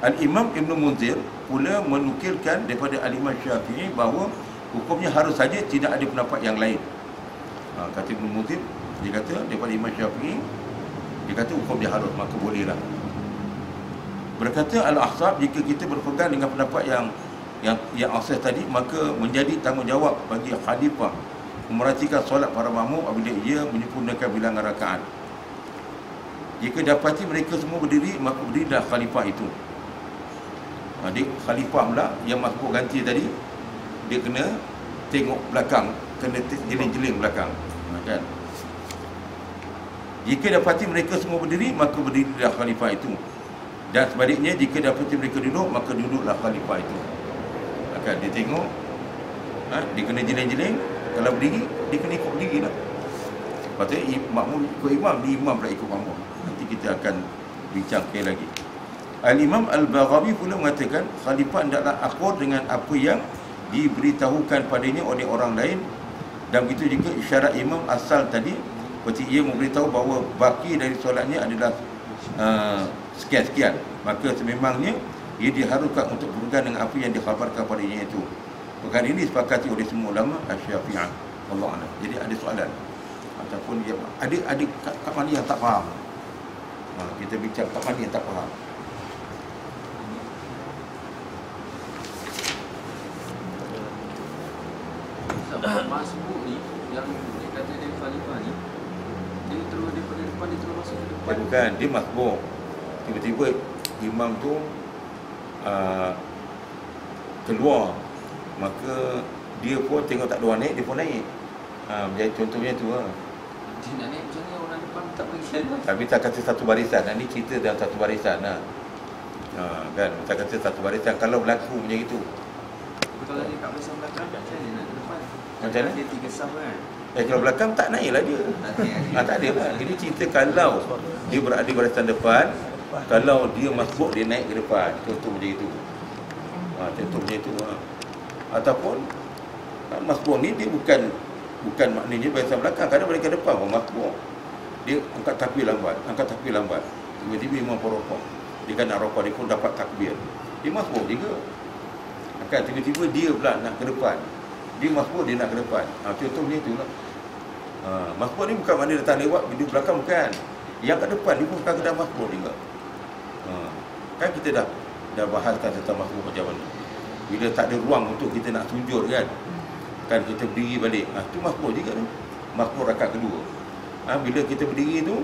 [SPEAKER 1] Al-Imam Ibn Munzir pula menukilkan daripada Al-Imam Syafi'i bahawa hukumnya harus saja, tidak ada pendapat yang lain. Kata Ibn Munzir, dia kata daripada Imam Syafi'i, dia kata hukum dia harus, maka bolehlah. Berkata Al-Ahzab, jika kita berpegang dengan pendapat yang asas tadi, maka menjadi tanggungjawab bagi khalifah memerhatikan solat para makmum apabila ia menyempurnakan bilangan rakaat. Jika dapati mereka semua berdiri, maka berdirilah khalifah itu. Dia khalifah pula yang masuk ganti tadi, dia kena tengok belakang, kena jeling-jeling belakang, kan? Jika dapati mereka semua berdiri, maka berdirilah khalifah itu. Dan sebaliknya, jika dapati mereka duduk, maka duduklah khalifah itu. Kan? Dia tengok, dia kena jeling-jeling. Kalau berdiri, dia kena ikut berdiri lah. Patutnya makmum ikut imam, dia imam pula ikut makmum. Nanti kita akan bincang sekali lagi. Al-Imam Al-Baghawi pula mengatakan, khalifah hendaklah akur dengan apa yang diberitahukan padanya oleh orang lain. Dan begitu juga isyarat imam asal tadi, seperti ia memberitahu bahawa baki dari solatnya adalah sekian-sekian, maka sememangnya ia diharuskan untuk berpegang dengan apa yang dikhabarkan padanya itu. Perkara ini disepakati oleh semua ulama Asy-Syafi'iyah. Wallahu a'lam. Jadi ada soalan ataupun dia ada kat mana yang tak faham. Kita bincang kat mana yang tak faham.
[SPEAKER 3] masbuk ni yang dia kata dia khalifah ni, dia terus daripada depan dia terus masuk ke depan.
[SPEAKER 1] Bukan, dia masbuk. Tiba-tiba imam tu keluar, maka dia pun tengok tak ada orang naik, dia pun naik. Jadi contohnya tu lah.
[SPEAKER 3] Dia nak naik macam ni, orang depan tak pergi jalan.
[SPEAKER 1] Tapi tak kata satu barisan. Ini cerita dalam satu barisan lah. Kan, tak kata satu barisan. Kalau berlaku macam itu.
[SPEAKER 3] Tapi kalau dia kat barisan belakang, macam mana nak ke depan?
[SPEAKER 1] Macam mana?
[SPEAKER 3] Dia 3 saf kan?
[SPEAKER 1] Kalau belakang tak naik lah dia. Tak ada lah. Jadi cerita kalau dia berada di barisan depan, kalau dia masbuk, dia naik ke depan. Contoh macam itu. Contoh macam itu. Ataupun masbuk ni dia bukan maknanya barisan belakang. Kadang mereka depan pun masbuk. Dia angkat takbir lambat. Tiba-tiba imam pun rokok. Dia kan nak rokok, dia pun dapat takbir. Dia masbuk juga. Kan tiba-tiba dia pula nak ke depan. Dia masbuk, dia nak ke depan. Contohnya itulah. Masbuk ni bukan maknanya datang lewat, di belakang bukan. Yang kat depan dia pun bukan kedai masbuk juga. Kan kita dah bahaskan tentang masbuk macam mana. Bila tak ada ruang untuk kita nak sujud kan, kita berdiri balik. Tu masbuk juga tu. Masbuk rakaat kedua. Bila kita berdiri tu,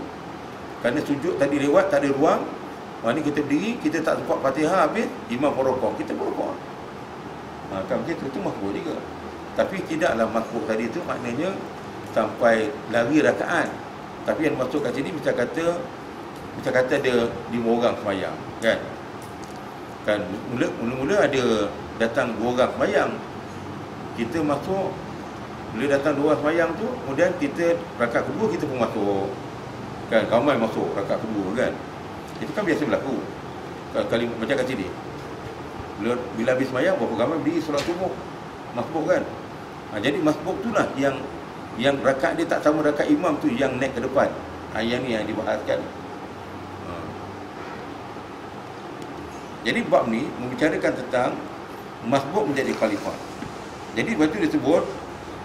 [SPEAKER 1] kerana sujud tadi lewat, tak ada ruang. Ni kita berdiri, kita tak sempat Fatihah habis, imam pun rokok, kita pun rokok. Kan macam tu masbuk juga. Tapi tidaklah masbuk tadi tu maknanya sampai lari rakaat. Tapi yang masuk kat sini macam kata ada 5 orang sembahyang, kan? Kan mula-mula ada datang 2 orang sembahyang. Kita masuk, bila datang 2 orang sembahyang tu, kemudian kita rakaat kedua kita pun masuk. Kan ramai masuk rakaat kedua kan. Itu kan biasa berlaku. Kali macam kat sini. Bila habis sembahyang berapa ramai berdiri solat subuh. Masbuk kan. Jadi masbuk itulah yang rakaat dia tak sama rakaat imam tu yang naik ke depan. Yang ni yang dibahaskan. Jadi bab ni membicarakan tentang masbuk menjadi khalifah. Jadi lepas tu disebut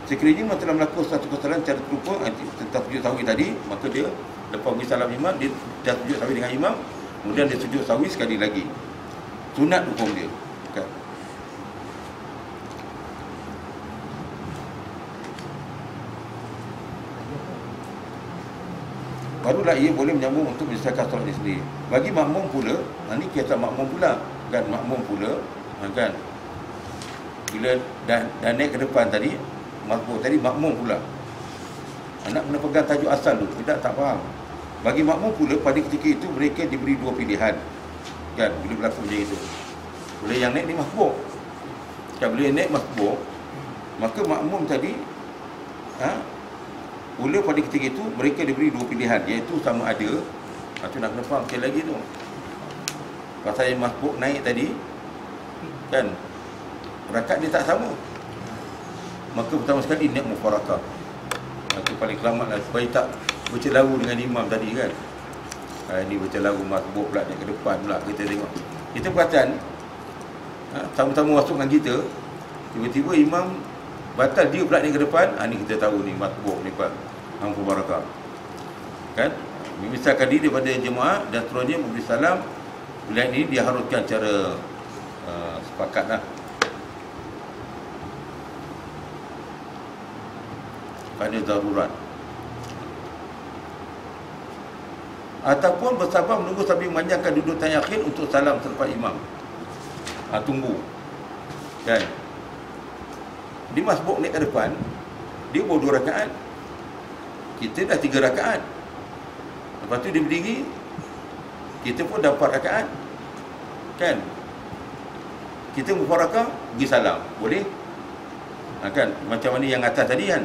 [SPEAKER 1] sekiranya imam telah melakukan satu kesalahan secara terlupa tentang sujud sahwi tadi, maka dia lepas beri salam imam, dia dah sujud sahwi dengan imam, kemudian dia sujud sahwi sekali lagi. Sunat hukum dia. Kan? Barulah ia boleh menyambung untuk menyelesaikan solat dia sendiri. Bagi makmum pula, ini kisah makmum pula. Kan makmum pula, kan bila dah naik ke depan tadi, masbuk tadi makmum pula. Nak kena pegang tajuk asal tu, tidak tak faham. Bagi makmum pula pada ketika itu mereka diberi 2 pilihan. Kan bila berlaku macam itu. Boleh yang naik ni masbuk. Kalau boleh naik masbuk, maka makmum tadi pula pada ketika itu mereka diberi 2 pilihan, iaitu sama ada tu nak kena faham sekali lagi tu. Pasal yang masbuk naik tadi kan rakaat dia tak sama. Maka pertama sekali naik mufarakah. Itu paling selamat lah supaya tak bercelaru dengan imam tadi kan. Ini bercelaru masbuk pula naik ke depan pula. Kita tengok, kita perasan tamu-tamu masuk dengan kita, tiba-tiba imam batal, dia pula naik ke depan. Ni kita tahu ni masbuk ni Pak mufarakah. Kan memisahkan diri daripada jemaah dan seterusnya memberi salam. Bila ini dia haruskan cara sepakat lah. Pada darurat. Ataupun bersabar menunggu sambil memanjangkan duduk tayakhir untuk salam selepas imam. Tunggu. Kan? Dia masbuk naik ke depan, dia baru 2 rakaat. Kita dah 3 rakaat. Lepas tu dia berdiri, kita pun dah 4 rakaat. Kan? Kita mufarakah, pergi salam. Boleh? Kan? Macam mana yang atas tadi kan?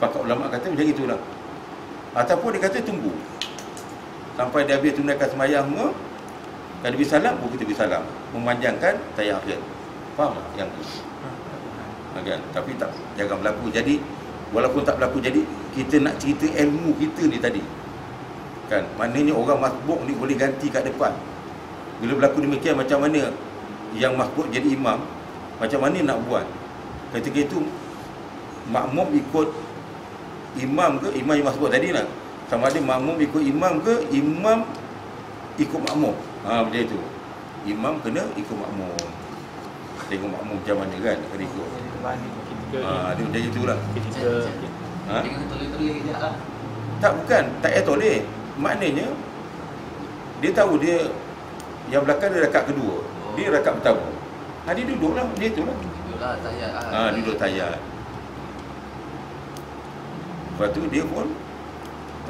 [SPEAKER 1] Pakar ulama kata macam itulah. Ataupun dia kata tunggu sampai dia habis tunaikan sembahyang semua, kalau dia salam, pun kita beri salam, memanjangkan tayang akhir. Faham tak yang tu? Kan? Tapi tak, jangan berlaku. Jadi walaupun tak berlaku, jadi kita nak cerita ilmu kita ni tadi. Kan? Maknanya orang masbuk ni boleh ganti kat depan. Bila berlaku demikian, macam mana yang masbuk jadi imam, macam mana nak buat? Ketika itu makmum ikut imam ke imam yang masbuk tadi lah. Sama ada makmum ikut imam ke imam ikut makmum. Macam itu. Imam kena ikut makmum. Tengok makmum macam mana kan, kena ikut. Dia macam itulah.
[SPEAKER 2] Ketika
[SPEAKER 3] Jangan toleh-toleh je lah.
[SPEAKER 1] Tak, bukan. Tak payah toleh. Maknanya, dia tahu dia yang belakang dia rakaat kedua. Dia rakaat pertama. Dia duduklah. Dia itulah.
[SPEAKER 3] Duduklah, tayat.
[SPEAKER 1] Duduk tayat. Lepas tu dia pun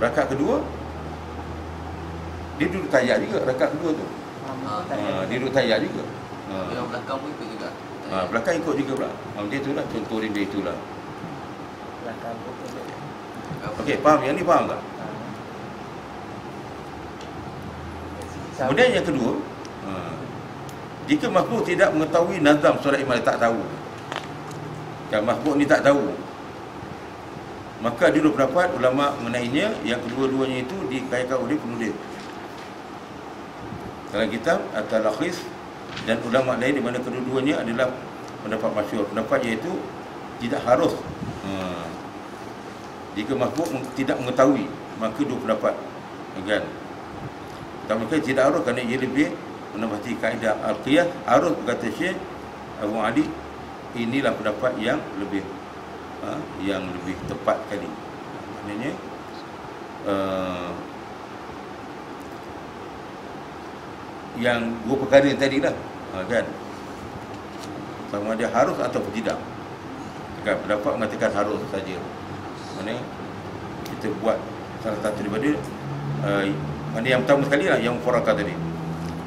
[SPEAKER 1] rakaat kedua, dia duduk tayat juga rakaat kedua tu. Dia duduk tayat juga.
[SPEAKER 3] Yang belakang pun ikut juga.
[SPEAKER 1] Belakang ikut juga pula. Dia itulah contoh dia itulah.
[SPEAKER 2] belakang tu.
[SPEAKER 1] Okey, faham? Yang ni faham tak? Kemudian yang kedua, jika makhluk tidak mengetahui nazam solat imam, tak tahu. Kan makhluk ni tak tahu, maka ada dua pendapat ulama mengenainya. Yang kedua-duanya itu dikaitkan oleh penulis dalam kitab At-Talakhis, dan ulama lain di mana kedua-duanya adalah pendapat masyhur. Pendapat iaitu tidak harus. Jika makhluk tidak mengetahui, maka dua pendapat, kan? Pertama sekali tidak harus kerana ia lebih menepati kaedah al-qiyas. Harus, berkata Syekh Abu Ali, inilah pendapat yang lebih tepat kali. Maknanya yang dua perkara yang tadi lah, kan, sama ada harus atau tidak, kan? Pendapat mengatakan harus saja. Mana kita buat salah satu daripada mana yang pertama sekali lah, yang mufarakah tadi.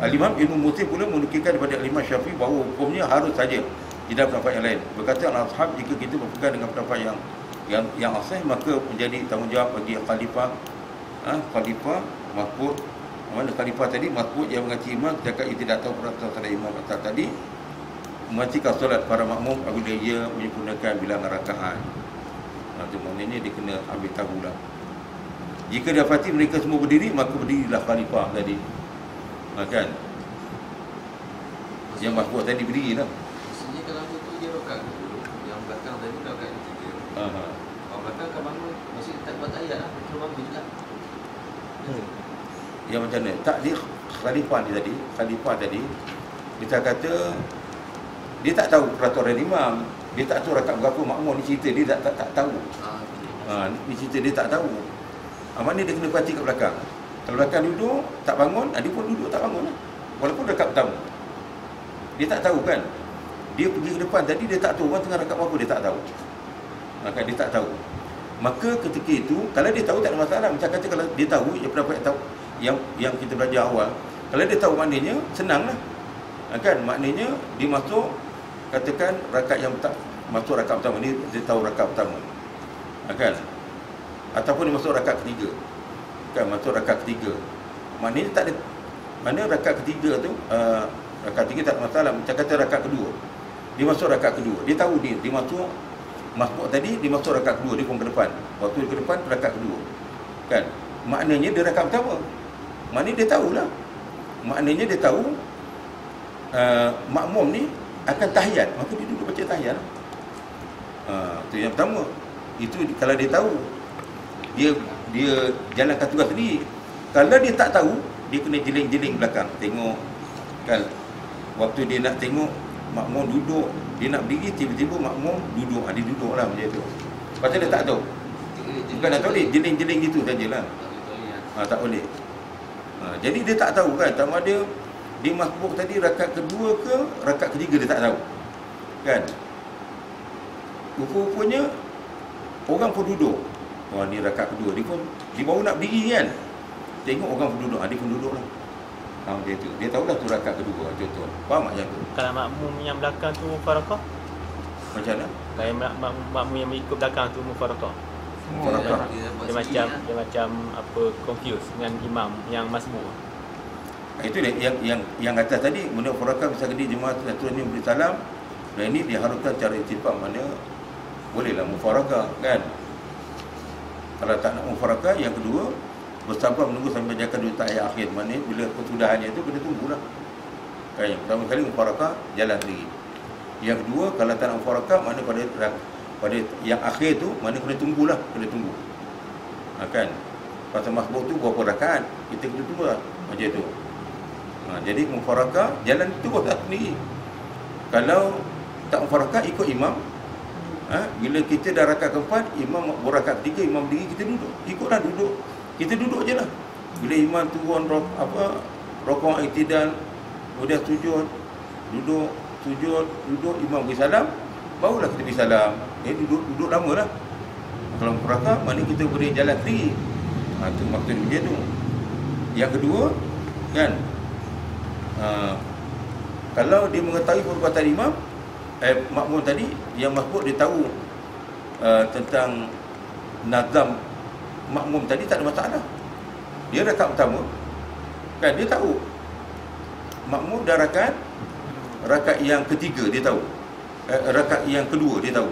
[SPEAKER 1] Al-Imam Ibn Muthib pula menukilkan daripada Al-Imam Syafi'i bahawa hukumnya harus saja, tidak pendapat yang lain. Berkata al-ashab, jika kita berpegang dengan pendapat yang asal, maka menjadi tanggungjawab bagi khalifah, khalifah makmum. Mana khalifah tadi makmum yang mengaji imam, cakap ia tidak tahu peraturan solat imam atas tadi, mematikan solat para makmum apabila ia menyempurnakan bilangan rakaat. Itu maknanya dia kena ambil tahu lah. Jika dapati mereka semua berdiri, maka berdirilah khalifah tadi, kan? Yang makmum tadi berdirilah.
[SPEAKER 3] Maksudnya kalau tu dia rakaat dulu, yang belakang tadi rakaat ketiga. Kalau belakang kau bangun, maksudnya tak buat ayat lah, terus bangun je lah.
[SPEAKER 1] Yang macam mana? Tak, dia khalifah tadi kita kata dia tak tahu peraturan imam, dia tak tahu rakaat berapa makmum. Ni cerita dia tak tahu. Ni cerita dia tak tahu. Maknanya dia kena perhati kat belakang. Kalau belakang duduk tak bangun, dia pun duduk tak bangun lah. Walaupun rakaat pertama dia tak tahu, kan? Dia pergi ke depan tadi, dia tak tahu orang tengah rakaat berapa, dia tak tahu. Maka dia tak tahu. Maka ketika itu, kalau dia tahu tak ada masalah. Macam kata kalau dia tahu, yang pendapat tahu yang kita belajar awal, kalau dia tahu maknanya senanglah, kan? Maknanya dia masuk, katakan rakaat yang masuk rakaat pertama ni, dia tahu rakaat pertama, kan? Ataupun dia masuk rakaat ketiga, kan? Masuk rakaat ketiga, maknanya tak ada, mana rakaat ketiga tu, rakaat ketiga tak ada masalah. Macam kata rakaat kedua, dia masuk rakaat kedua, dia tahu dia masuk makmum tadi, dia masuk rakaat kedua, dia pun ke depan. Waktu dia ke depan, rakaat kedua, kan? Maknanya dia rakaat pertama, maknanya dia tahulah. Maknanya dia tahu makmum ni akan tahiyat, maka dia duduk baca tahiyat lah. Itu yang pertama. Itu kalau dia tahu, dia jalankan tugas sendiri. Kalau dia tak tahu, dia kena jeling-jeling belakang, tengok, kan? Waktu dia nak tengok makmum duduk, dia nak berdiri, tiba-tiba makmum duduk, dia duduklah macam tu. Pasal dia tak tahu. Bukan tak tahu, dia jeling-jeling gitu sajalah. Tak boleh. Jadi dia tak tahu, kan? Sama dia makmum tadi rakaat kedua ke rakaat ketiga, dia tak tahu, kan? Rupa-rupanya orang pun duduk. Wah, ni rakaat kedua, dia baru nak berdiri, kan? Tengok orang pun duduk, dia pun duduk lah. Macam tu. Dia tahulah tu rakaat kedua, contoh. Faham macam tu?
[SPEAKER 2] Kalau makmum yang belakang tu mufarakah,
[SPEAKER 1] Macam mana?
[SPEAKER 2] kalau makmum yang ikut belakang tu mufarakah,
[SPEAKER 1] Mufarakah.
[SPEAKER 2] dia macam apa, confused dengan imam yang masbuk.
[SPEAKER 1] Itu dia yang atas tadi, menurut mufarakah bisa jadi jemaah satu ni beri salam, dan ini diharuskan cara ittifaq, mana bolehlah mufarakah, kan? Kalau tak nak mufarakah, yang kedua bersabar menunggu sampai bacakan dua ayat akhir. Maknanya bila kesudahannya itu kena tunggulah. Kan, yang pertama kali mufarakah jalan sendiri. Yang kedua, kalau tak nak mufarakah, mana pada yang akhir tu, mana kena tunggulah, kena tunggu. Kan? Pasal masbuk tu berapa rakaat, kita kena tunggulah macam tu. Jadi mufarakah jalan teruslah sendiri. Kalau tak mufarakah, ikut imam, Bila kita dah rakaat keempat, imam rakaat ketiga, imam berdiri, kita duduk. Ikutlah duduk. Kita duduk je lah. Bila imam turun rokok iktidal, kemudian sujud, duduk, sujud, duduk, imam beri salam, barulah kita beri salam. Duduk lama lah. Kalau rakaat, mana kita boleh jalan sendiri. Itu maksud dia tu. Yang kedua, kan, kalau dia mengetahui perbuatan imam, makmum tadi, yang masbuk dia tahu tentang nazam makmum tadi, tak ada masalah. Dia rakaat pertama, kan, dia tahu makmum dah rakaat yang ketiga dia tahu, rakaat yang kedua dia tahu.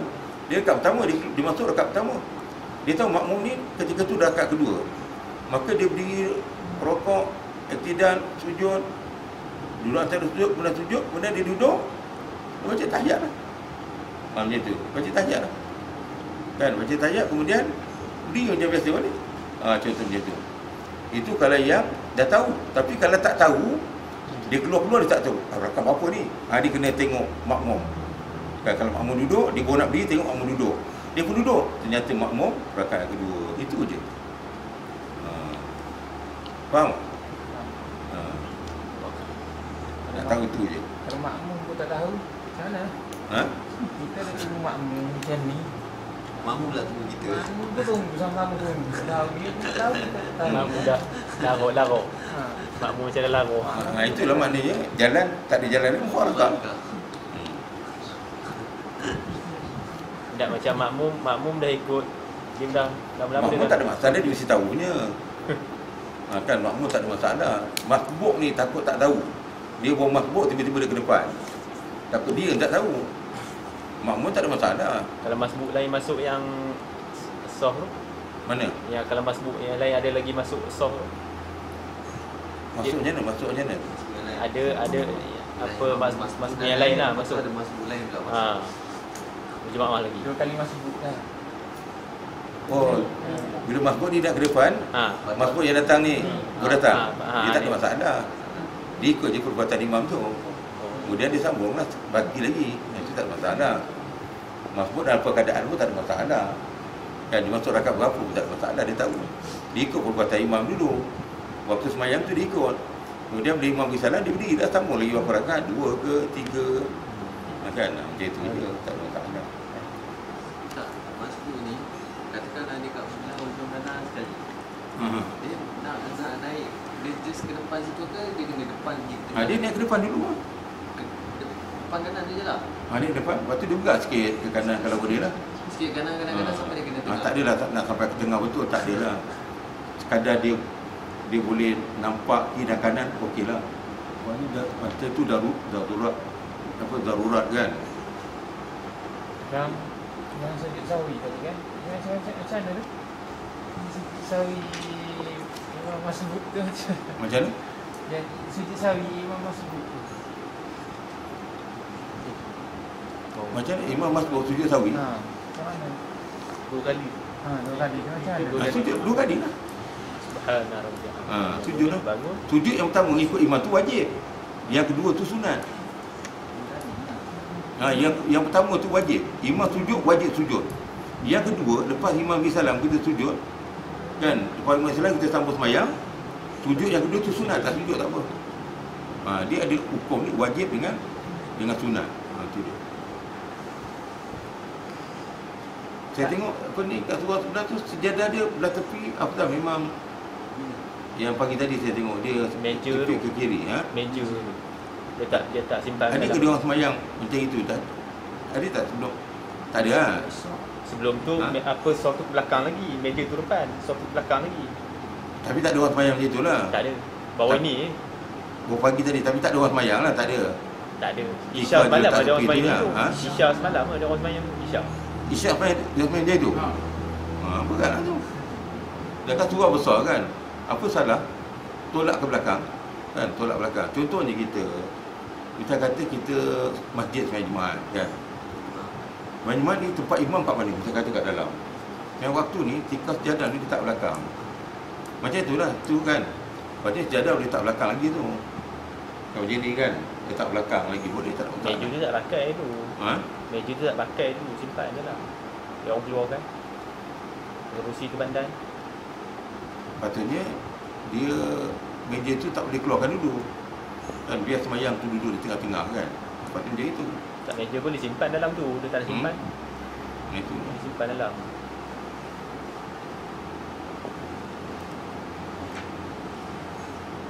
[SPEAKER 1] Dia rakaat pertama, dia masuk rakaat pertama, dia tahu makmum ni ketika tu dah rakaat kedua, maka dia berdiri, rokok, iktidal, sujud, duduk antara sujud, kemudian dia duduk, dia baca tahiyat lah. Macam tu, baca tahiyat lah, kan, baca tahiyat, kemudian berdiri macam biasa balik. Contoh macam tu. Itu kalau yang dah tahu. Tapi kalau tak tahu, dia keluar dia tak tahu rakaat apa ni. Dia kena tengok makmum. Kan, kalau makmum duduk, dia baru nak berdiri, tengok makmum duduk, dia pun duduk, ternyata makmum rakaat kedua. Itu je. Faham? Nak tahu tu je.
[SPEAKER 6] Kalau makmum pun tak tahu, macam mana? Kita dah tunggu makmum macam ni.
[SPEAKER 3] Makmum lah tunggu kita.
[SPEAKER 6] Makmum tu tunggu sama-sama tunggu. Tahu dia pun tahu, kita tak tahu.
[SPEAKER 2] Makmum dah larut. Makmum macam dah larut.
[SPEAKER 1] Itulah maknanya jalan, tak ada jalan ni mufarakah.
[SPEAKER 2] Tak macam makmum dah ikut, dia dah lama-lama
[SPEAKER 1] makmum tak ada masalah, dia mesti tahu punya. Kan, makmum tak ada masalah. Masbuk ni takut tak tahu. Dia bawa masbuk, tiba-tiba dia ke depan, takut dia tak tahu. Makmum tak ada masalah.
[SPEAKER 2] Kalau masbuk lain masuk yang soft tu,
[SPEAKER 1] Mana?
[SPEAKER 2] ya, kalau masbuk yang lain ada lagi masuk soft tu,
[SPEAKER 1] Masuknya mana?
[SPEAKER 2] ada apa masbuk yang lain lah masuk.
[SPEAKER 3] Ada masbuk lain pula masuk.
[SPEAKER 2] Berjemaah lagi.
[SPEAKER 6] 2 kali masuk dah.
[SPEAKER 1] Bila masbuk ni dah ke depan, masbuk yang datang ni datang, dia tak ada masalah. Dia ikut je perbuatan imam tu, kemudian dia sambung lah, bagi lagi. Itu tak ada masalah. Masbuk dalam apa keadaan pun tak ada masalah. Kan, dia masuk rakaat berapa pun tak ada masalah, dia tahu. Dia ikut perbuatan imam dulu. Waktu semayang tu dia ikut. Kemudian bila imam beri salam, dia berdiri, dah sambung lagi berapa rakaat, 2 ke 3. Kan, macam itu je, tak ada masalah.
[SPEAKER 3] Tak, masbuk ni, katakan ada kat sebelah hujung kanan sekali. Dia nak naik, dia just ke depan situ ke, dia kena depan gitu.
[SPEAKER 1] Dia naik ke depan dulu lah.
[SPEAKER 3] Depan kanan dia je lah.
[SPEAKER 1] Dia depan, lepas tu dia bergerak sikit ke kanan kalau boleh lah.
[SPEAKER 3] Sikit kanan sampai dia kena tengah.
[SPEAKER 1] Tak adalah, tak nak sampai ke tengah betul, tak adalah. Sekadar dia boleh nampak kiri dan kanan, okey lah. Ni masa tu darurat kan.
[SPEAKER 6] Yang sujud sawi tadi kan, macam mana tu? Sujud sawi imam masbuk tu
[SPEAKER 1] Macam mana?
[SPEAKER 6] yang sujud sawi imam masbuk tu.
[SPEAKER 1] Macam mana imam masbuk sujud sawi?
[SPEAKER 6] Macam mana?
[SPEAKER 2] 2 kali.
[SPEAKER 6] 2 kali tu macam mana?
[SPEAKER 1] Sujud 2 kali lah.
[SPEAKER 2] Subhanallah rabbiyal.
[SPEAKER 1] Sujud lah.
[SPEAKER 2] Bangun.
[SPEAKER 1] Sujud yang pertama ikut imam tu wajib. Yang kedua tu sunat. Yang pertama tu wajib. Imam sujud, wajib sujud. Yang kedua, lepas imam beri salam kita sujud. Kan, lepas imam salam kita sambung semayang. Sujud yang kedua tu sunat, tak sujud tak apa. Dia ada hukum ni wajib dengan sunat. Itu dia. Saya tengok apa ni kat surah sebelah tu, sejadah dia belah tepi apa tak, memang yang pagi tadi saya tengok dia
[SPEAKER 2] Meja
[SPEAKER 1] tepi ke kiri.
[SPEAKER 2] Meja tu. Dia tak simpan.
[SPEAKER 1] Ada ke dia orang semayang macam itu tak? Ada tak sebelum? Tak ada lah.
[SPEAKER 2] Sebelum tu apa soft tu belakang lagi, meja tu depan, soft tu belakang lagi.
[SPEAKER 1] Tapi tak ada orang semayang macam itulah.
[SPEAKER 2] Tak ada. Bawah ni
[SPEAKER 1] Baru pagi tadi, tapi tak ada orang semayang lah, tak ada.
[SPEAKER 2] tak ada.
[SPEAKER 1] Ikut
[SPEAKER 2] Isya
[SPEAKER 1] ada
[SPEAKER 2] semalam
[SPEAKER 1] tak
[SPEAKER 2] ada orang
[SPEAKER 1] tepi tu
[SPEAKER 2] semayang
[SPEAKER 1] lah,
[SPEAKER 2] tu. Isya semalam ada orang semayang Isya.
[SPEAKER 1] Isyak semayang, dia semayang macam itu? Berat lah tu. Dia kan surah besar kan. Apa salah? Tolak ke belakang. Kan, tolak belakang. Contohnya kita kata kita masjid semayang Jumaat kan. Semayang Jumaat ni tempat imam kat mana? Kita kata kat dalam. Yang waktu ni tikar sejadah ni letak belakang. Macam itulah, tu kan. Lepas tu sejadah boleh letak belakang lagi tu. Kau macam ni kan, letak belakang lagi boleh tak?
[SPEAKER 2] Meja tu tak pakai tu.
[SPEAKER 1] Ha?
[SPEAKER 2] Meja tu tak pakai tu, simpan je lah. Dia orang keluarkan. Kerusi tu pandai.
[SPEAKER 1] Patutnya dia meja tu tak boleh keluarkan dulu. Dan biar semayang tu duduk di tengah-tengah kan. Patutnya dia itu.
[SPEAKER 2] Tak, meja pun disimpan dalam tu. Dia tak ada simpan.
[SPEAKER 1] Itu.
[SPEAKER 2] Dia simpan dalam.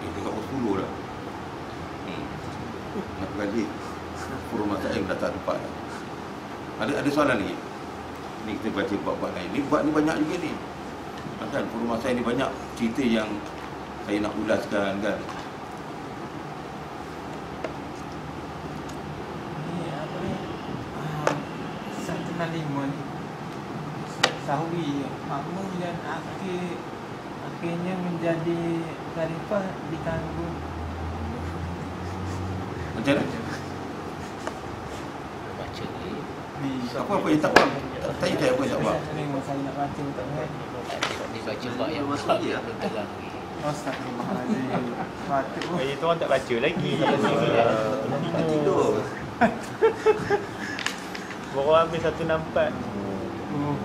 [SPEAKER 1] Dekat pukul 10 dah. Nak pergi forum masail dah tak dapat dah. Ada soalan lagi? Ni kita baca bab-bab lain. Ni bab ni banyak juga ni. Kan forum masail ni banyak cerita yang saya nak ulaskan kan.
[SPEAKER 6] Ni apa ni? 165 ni. Sahwi makmum dan akhirnya menjadi khalifah ditanggung.
[SPEAKER 1] Macam mana?
[SPEAKER 2] Baca ni.
[SPEAKER 1] Apa yang tak faham? Tanya saya apa yang tak faham.
[SPEAKER 6] Memang saya nak baca tak kan.
[SPEAKER 2] Dia baca bab yang
[SPEAKER 3] Masuk
[SPEAKER 2] bab
[SPEAKER 3] je,
[SPEAKER 2] yang dalam ni.
[SPEAKER 6] Astagfirullahalazim. Batuk.
[SPEAKER 2] Itu orang tak baca lagi.
[SPEAKER 3] Tidur.
[SPEAKER 2] Baru habis 164.
[SPEAKER 6] Oh.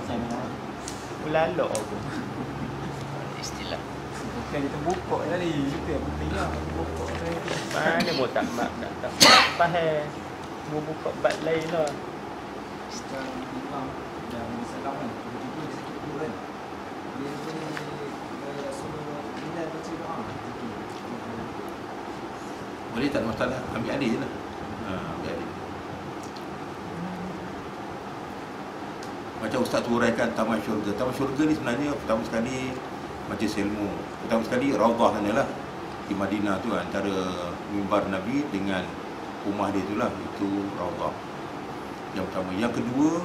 [SPEAKER 6] Saya nak
[SPEAKER 2] Melalok aku. Istilah.
[SPEAKER 6] bukan dia terbuka tadi. Itu yang penting lah. Terbuka tadi.
[SPEAKER 2] Mana mau tak faham. Mau buka bab lain lah.
[SPEAKER 3] Sekarang imam dan salam kan. Tiba-tiba dia sakit perut kan. Dia boleh suruh bila baca doa.
[SPEAKER 1] Boleh tak ada masalah. Ambil alih je lah. Ambil alih. Macam Ustaz tu uraikan Taman Syurga. Taman Syurga ni sebenarnya pertama sekali majlis ilmu. Pertama sekali Raudhah sana lah. Di Madinah tu antara mimbar Nabi dengan rumah dia tu lah. Itu Raudhah. Yang pertama. Yang kedua,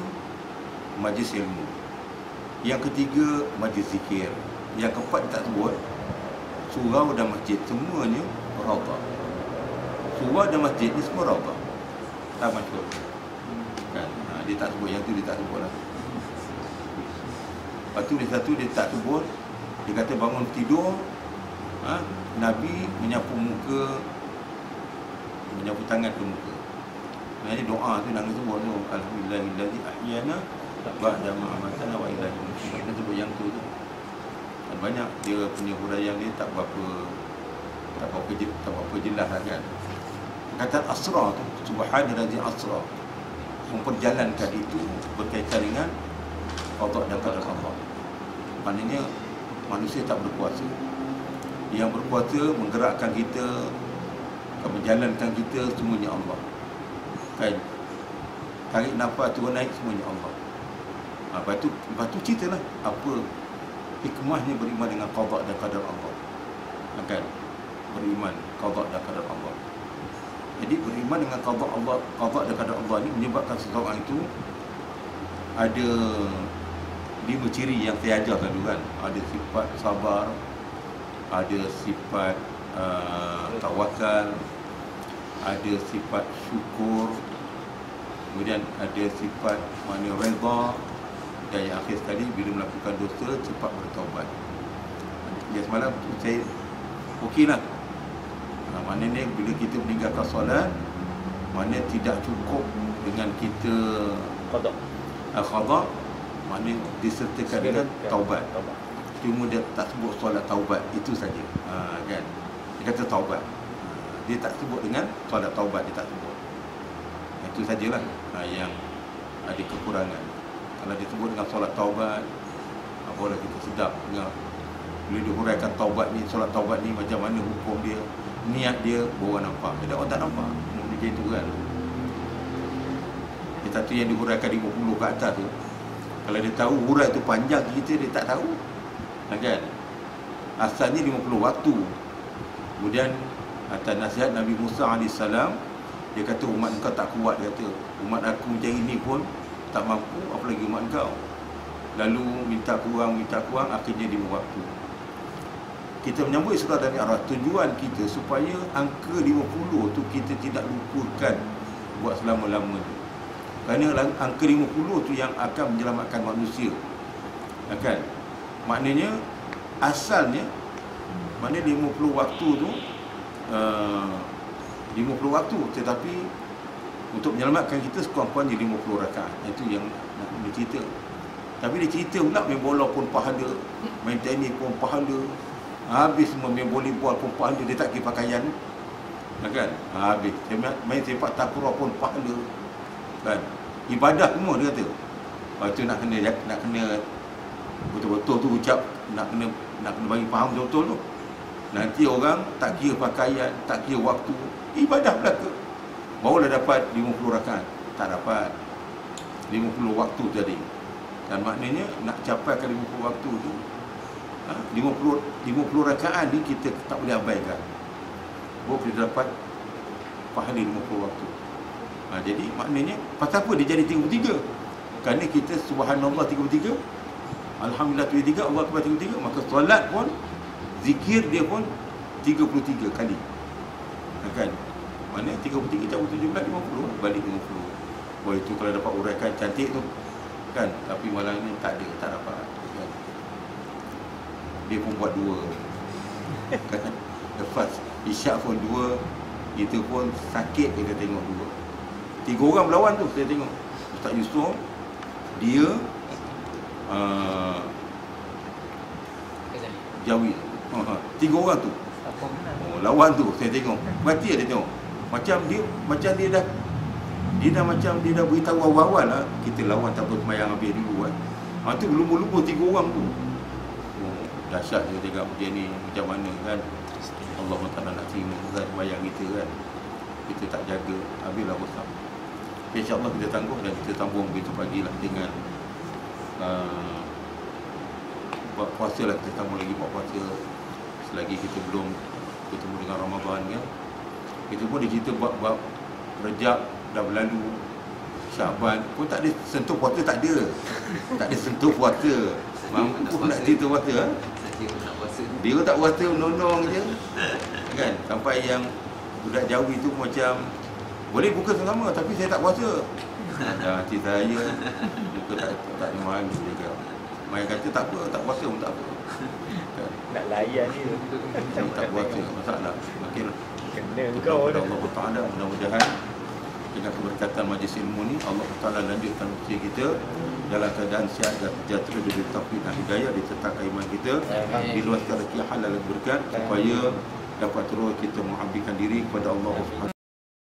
[SPEAKER 1] majlis ilmu. Yang ketiga, majlis zikir. Yang keempat dia tak sebut. Surau dan masjid. Semuanya Raudhah. Surau dan masjid ni semua Raudhah. Taman Syurga. Kan? Dia tak sebut. Yang tu dia tak sebut lah. Lepas tu dia satu dia tak sebut. Dia kata bangun tidur, Nabi menyapu muka, menyapu tangan ke muka. Sebenarnya doa tu nak sebut tu, alhamdulillahillazi ahyana ba'da ma amatana wa ilaihi nusyur. Dia sebut yang tu. Dan banyak dia punya huraian dia tak berapa jelas lah kan. Kata asra tu, subhanallazi asra, memperjalankan itu berkaitan dengan qada dan qadar Allah. Maknanya manusia tak berkuasa. Yang berkuasa menggerakkan kita, menjalankan kita semuanya Allah. Kan? Tarik nafas turun naik semuanya Allah. Lepas tu ceritalah apa hikmahnya beriman dengan qada dan qadar Allah. Kan? Beriman qada dan qadar Allah. Jadi beriman dengan qada Allah, qada dan qadar Allah ni menyebabkan seseorang itu ada 5 ciri yang saya ajarkan dulu kan. Ada sifat sabar, ada sifat tawakal, ada sifat syukur, kemudian ada sifat mana redha, dan yang akhir sekali bila melakukan dosa cepat bertaubat. Ya semalam saya okeylah. Maknanya bila kita meninggalkan solat, mana tidak cukup dengan kita qada, maknanya disertakan dengan taubat. Cuma dia tak sebut solat taubat, itu saja. Kan? Dia kata taubat. Dia tak sebut dengan solat taubat, dia tak sebut. Itu sajalah yang ada kekurangan. Kalau dia sebut dengan solat taubat, boleh kita sedap dengar. Bila dia huraikan taubat ni, solat taubat ni macam mana hukum dia, niat dia, baru nampak. Ada orang tak nampak. Macam itu kan. Satu yang dihuraikan 50 ke atas tu, kalau dia tahu hurai tu panjang kita, dia tak tahu. Kan? Asalnya 50 waktu. Kemudian atas nasihat Nabi Musa AS, dia kata umat engkau tak kuat. Dia kata umat aku macam ini pun tak mampu, apalagi umat engkau. Lalu minta kurang, akhirnya 5 waktu. Kita menyambut Isra dan Mi'raj, tujuan kita supaya angka 50 tu kita tidak lupakan buat selama-lamanya. Kerana angka 50 tu yang akan menyelamatkan manusia. Kan? Maknanya asalnya, maknanya 50 waktu tu 50 waktu, tetapi untuk menyelamatkan kita sekurang-kurangnya 50 rakaat. Itu yang nak cerita. Tapi dia cerita pula main bola pun pahala, main tenis pun pahala, habis semua, main volleyball pun pahala, dia tak kira pakaian kan, habis main sepak takraw pun pahala kan, ibadah semua dia kata. Lepas tu nak kena betul-betul tu ucap, nak kena bagi faham betul-betul tu. Nanti orang tak kira pakaian, tak kira waktu, ibadah belaka, barulah dapat 50 rakaat. Tak dapat 50 waktu tadi. Dan maknanya nak capai ke 50 waktu tu, 50 rakaat ni kita tak boleh abaikan. Baru kita dapat pahala 50 waktu. Jadi maknanya pasal apa dia jadi 33? Kerana kita subhanallah 33, alhamdulillah 33, Allah akbar 33, maka solat pun, zikir dia pun 33 kali. Kan? Mana 33 cabut 17, 50, balik 50. Wah, itu kalau dapat uraikan cantik tu kan, tapi malam ni tak dapat kan? Dia pun buat 2 kan? Lepas isyak pun 2, kita pun sakit kita tengok 2. 3 orang berlawan tu saya tengok. Ustaz Yusof, dia Jawi, 3 orang tu lawan tu saya tengok. Berarti dia tengok macam dia dah beritahu awal-awal lah, kita lawan tak bersemayang habis dulu kan. Tu belum 3 orang tu. Dahsyat saya tengok dia ni macam mana kan. Allah Ta'ala nak terima kan semayang kita kan. Kita tak jaga, habislah rosak. InsyaAllah kita tangguh dan kita sambung besok pagi lah dengan buat puasa lah. Kita sambung lagi buat puasa selagi kita belum ketemu dengan Ramadan kan. Kita pun dia cerita bab Rejab dah berlalu, Syaban pun tak ada sentuh puasa, tak ada sentuh puasa. Mampu nak cerita puasa dia tak puasa, menonong je kan. Sampai yang budak Jawi tu macam boleh buka sama tapi saya tak puasa. Hati saya buka tak malu juga. Mai kata tak apa, tak puasa pun tak apa kan?
[SPEAKER 2] Nak layan ni
[SPEAKER 1] tak puasa masalah. Makin
[SPEAKER 2] kena kau dah.
[SPEAKER 1] Allah Ta'ala mudah-mudahan dengan keberkatan majlis ilmu ni Allah Ta'ala lanjutkan usia kita dalam keadaan sihat dan sejahtera, diberi taufik dan hidayah, disertakan iman kita, diluaskan rezeki halal dan berkat, supaya dapat terus kita mengabdikan diri kepada Allah Subhanahu